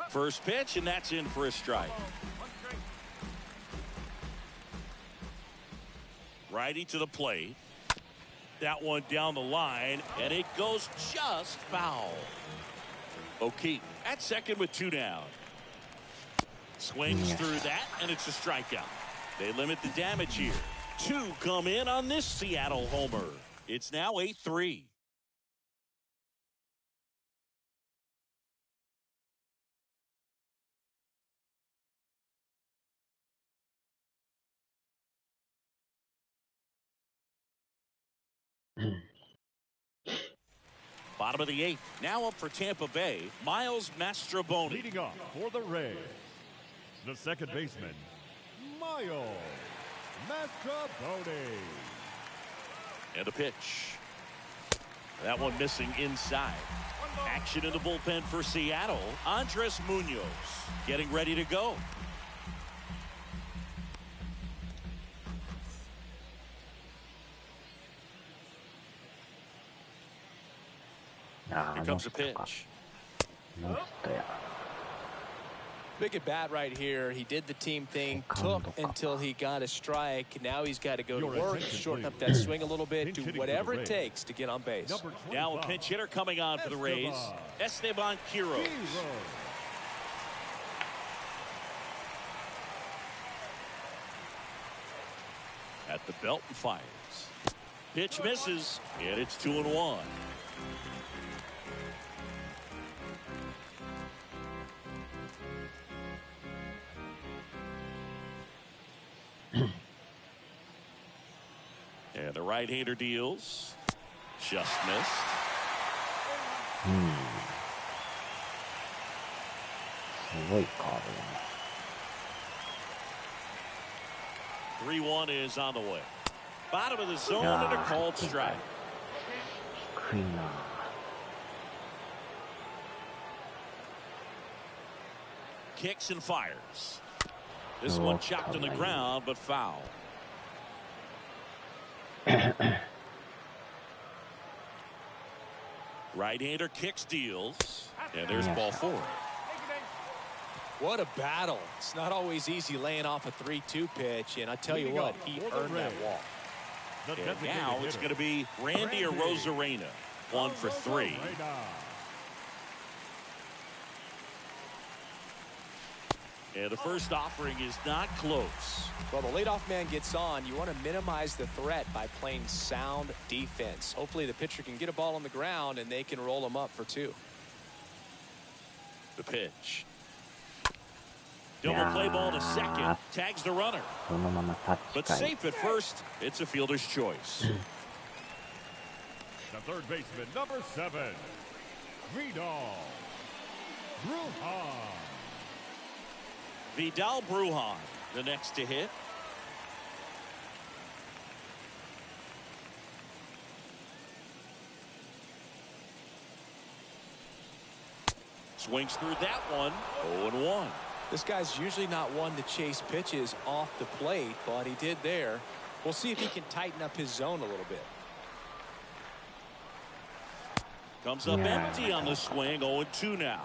First pitch, and that's in for a strike. Righty to the plate. That one down the line, and it goes just foul. O'Keefe at second with 2 down. Swings through that, and it's a strikeout. They limit the damage here. 2 come in on this Seattle homer. It's now 8-3. Bottom of the 8th. Now up for Tampa Bay, Miles Mastrobuoni. Leading off for the Rays, the second baseman, Miles Mastrobuoni. And a pitch. That one missing inside. Action in the bullpen for Seattle. Andres Munoz getting ready to go. Here comes a pitch. Big at bat right here. He did the team thing, took until he got a strike. Now he's got to go to work, shorten up that swing a little bit, do whatever it takes to get on base. Now a pinch hitter coming on for the Rays, Esteban Quiroz. At the belt and fires. Pitch misses, and it's 2-1. And the right-hander deals. Just missed. すごいカーブだね。3-1 is on the way. Bottom of the zone and a called strike. 低いな。Kicks and fires. This one chopped on the ground, but foul. Right-hander kicks, deals, and there's ball 4. What a battle. It's not always easy laying off a 3-2 pitch, and I tell you what, he earned that walk. And now it's going to be Randy Arozarena, 1 for 3. And the first offering is not close. Well, the leadoff man gets on. You want to minimize the threat by playing sound defense. Hopefully the pitcher can get a ball on the ground and they can roll him up for 2. The pitch. Double play ball to second. Tags the runner. But safe at first. It's a fielder's choice. The third baseman, number 7, Vidal Brujan. Vidal Brujan, the next to hit. Swings through that one. 0-1. This guy's usually not one to chase pitches off the plate, but he did there. We'll see if he can tighten up his zone a little bit. Comes up empty on the swing. 0-2 now.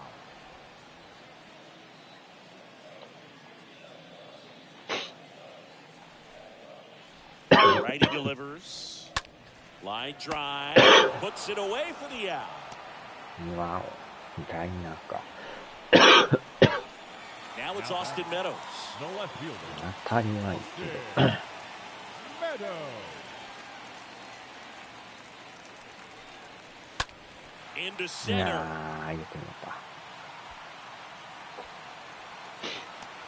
Righty delivers. Line drive. Puts it away for the out. Wow. 痛いなか。Now it's Austin Meadows. The left fielder. 当たりはいいけど。Meadows. Into い center. やー、入れてみようか。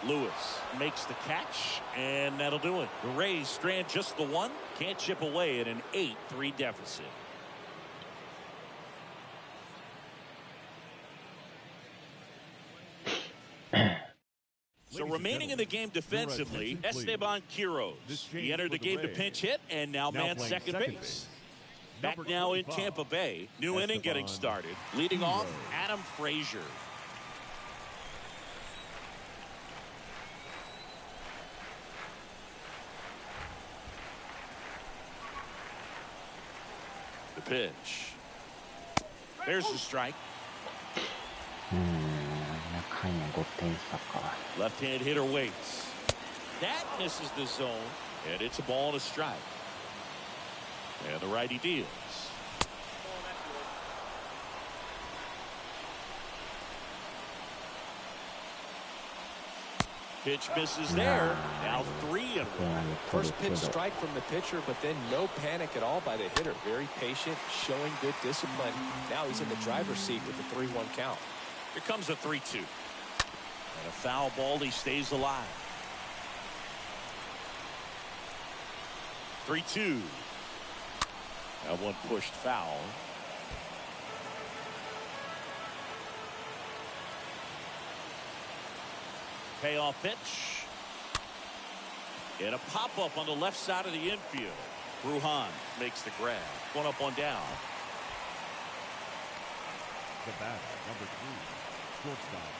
Lewis makes the catch, and that'll do it. The Rays strand just the 1. Can't chip away at an 8-3 deficit. So remaining in the game defensively, Esteban Quiroz. He entered the game to pinch hit and now man second base. Back now in Tampa Bay. New inning getting started. Leading off, Adam Frazier. The pitch. There's the strike. 中に5点差か。 Left-hand hitter waits. That misses the zone, and it's a ball and a strike. And the righty deals. Pitch misses there. Now 3-1. First pitch strike from the pitcher, but then no panic at all by the hitter. Very patient, showing good discipline. Now he's in the driver's seat with the 3-1 count. Here comes a 3-2. And a foul ball, he stays alive. 3-2. That one pushed foul. Payoff pitch. And a pop-up on the left side of the infield. Brujan makes the grab. 1 up, 1 down. The batter, number 3, shortstop,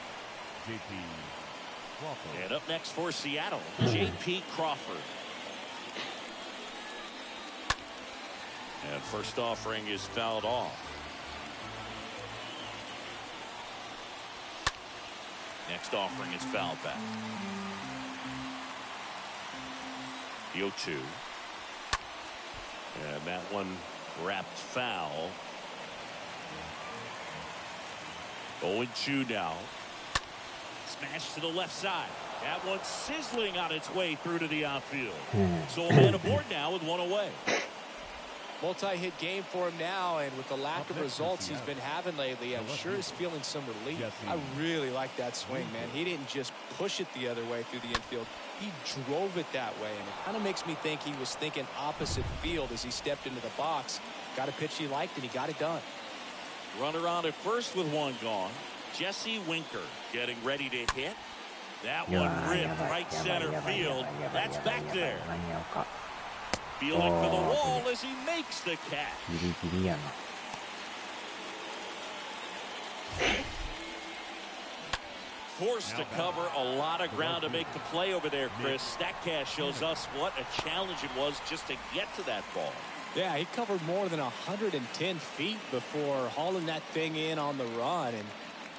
J.P. Crawford. And up next for Seattle, J.P. Crawford. And first offering is fouled off. next offering is fouled back. The 0-2. And that one wrapped foul. 0-2 now. Smash to the left side. That one sizzling on its way through to the outfield. So a man aboard now with one away. Multi-hit game for him now, and with the lack of results he's been having lately, I'm sure he's feeling some relief. I really like that swing, man. He didn't just push it the other way through the infield. He drove it that way, and it kind of makes me think he was thinking opposite field as he stepped into the box. Got a pitch he liked, and he got it done. Runner on at first with one gone. Jesse Winker getting ready to hit. That one ripped right center field. That's back there. Feeling for the wall as he makes the catch. Forced to cover a lot of ground to make the play over there, Chris. StatCast shows us what a challenge it was just to get to that ball. Yeah, he covered more than 110 feet before hauling that thing in on the run, and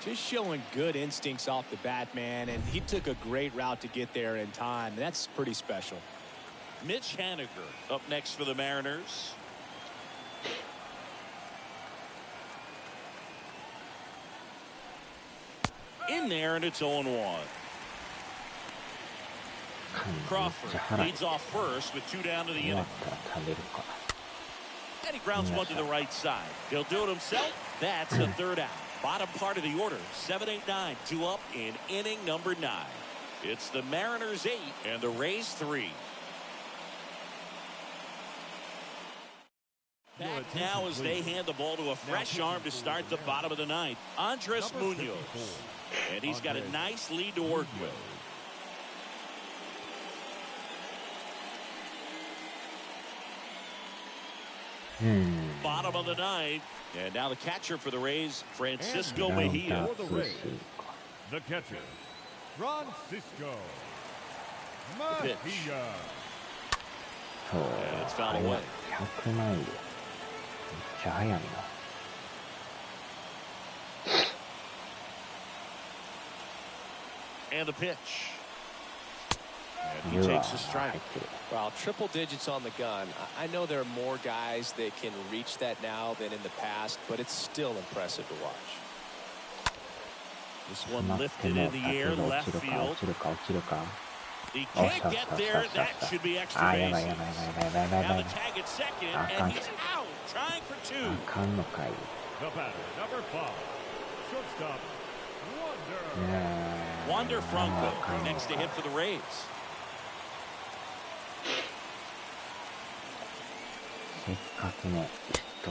just showing good instincts off the bat, man. And he took a great route to get there in time. That's pretty special. Mitch Haniger up next for the Mariners. In there, and it's 0-1. Crawford leads off first with 2 down to the inning. And he grounds one to the right side. He'll do it himself. That's the third out. Bottom part of the order. 7-8-9. 2 up in inning number 9. It's the Mariners 8 and the Rays 3. Back now as they hand the ball to a fresh arm to start the bottom of the 9th. Andres Munoz. And he's got a nice lead to work with. Bottom of the 9th. And now the catcher for the Rays, Francisco Mejia. For the Rays, the catcher, Francisco Mejia. And it's fouled away. And the pitch. And he takes a strike. Well, triple digits on the gun. I know there are more guys that can reach that now than in the past, but it's still impressive to watch. This one lifted in the air, left field. He can't get there. That should be extra base. Now the tag at second, and he's out, trying for 2. The batter, number 5, shortstop, Wander Franco next to hit for the Rays.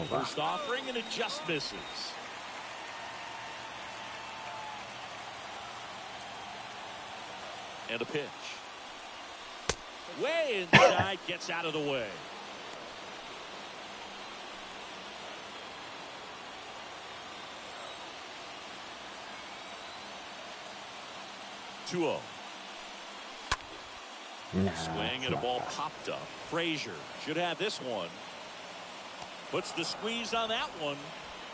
First offering, and it just misses. And a pitch. Way inside, gets out of the way. Swing and a ball popped up. Frazier should have this one. Puts the squeeze on that one.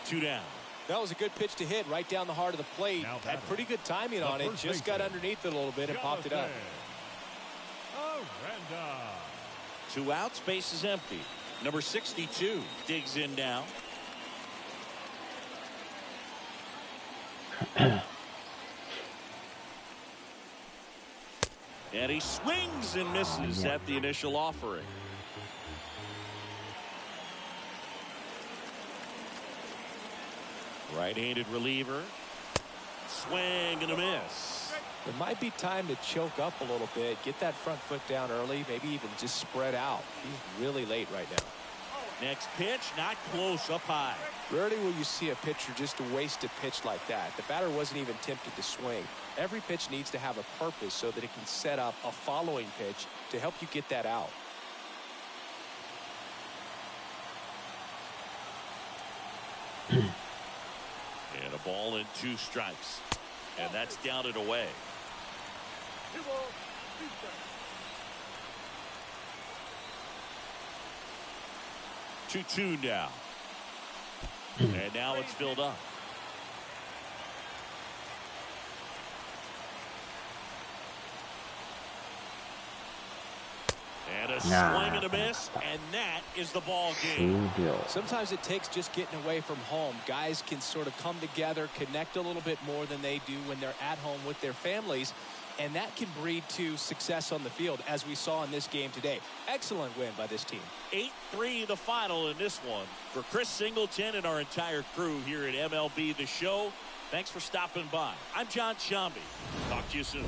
2 down. That was a good pitch to hit right down the heart of the plate. Had pretty good timing on it. Just got underneath it a little bit and popped it up. 2 outs, base is empty. Number 62 digs in now. And he swings and misses at the initial offering. Right-handed reliever. Swing and a miss. It might be time to choke up a little bit, get that front foot down early, maybe even just spread out. He's really late right now. Next pitch, not close, up high. Rarely will you see a pitcher just waste a pitch like that. The batter wasn't even tempted to swing. Every pitch needs to have a purpose so that it can set up a following pitch to help you get that out. And a ball and 2 strikes. And that's down and away. 2-2 now. And now it's filled up. swing and a miss, and that is the ball game. Sometimes it takes just getting away from home. Guys can sort of come together, connect a little bit more than they do when they're at home with their families, and that can breed to success on the field, as we saw in this game today. Excellent win by this team. 8-3 the final in this one. For Chris Singleton and our entire crew here at MLB The Show, thanks for stopping by. I'm John Shambi. Talk to you soon.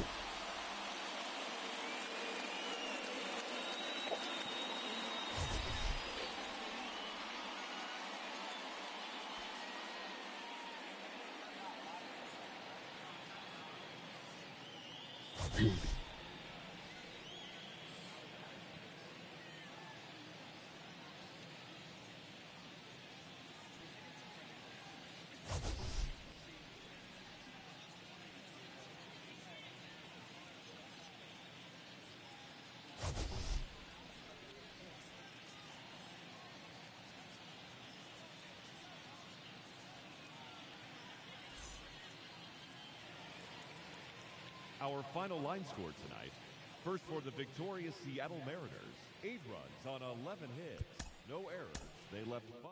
Our final line score tonight. First for the victorious Seattle Mariners, 8 runs on 11 hits. No errors. They left 5.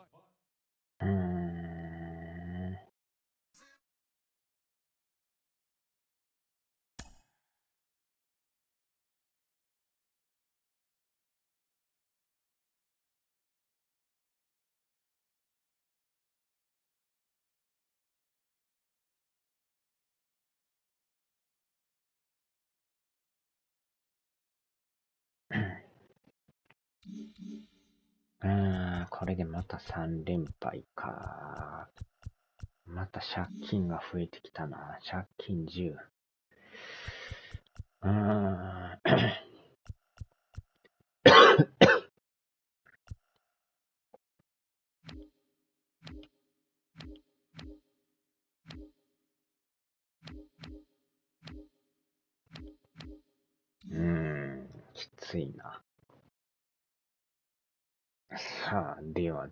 これでまた3連敗か。また借金が増えてきたな。借金10。きついな。さあ、では。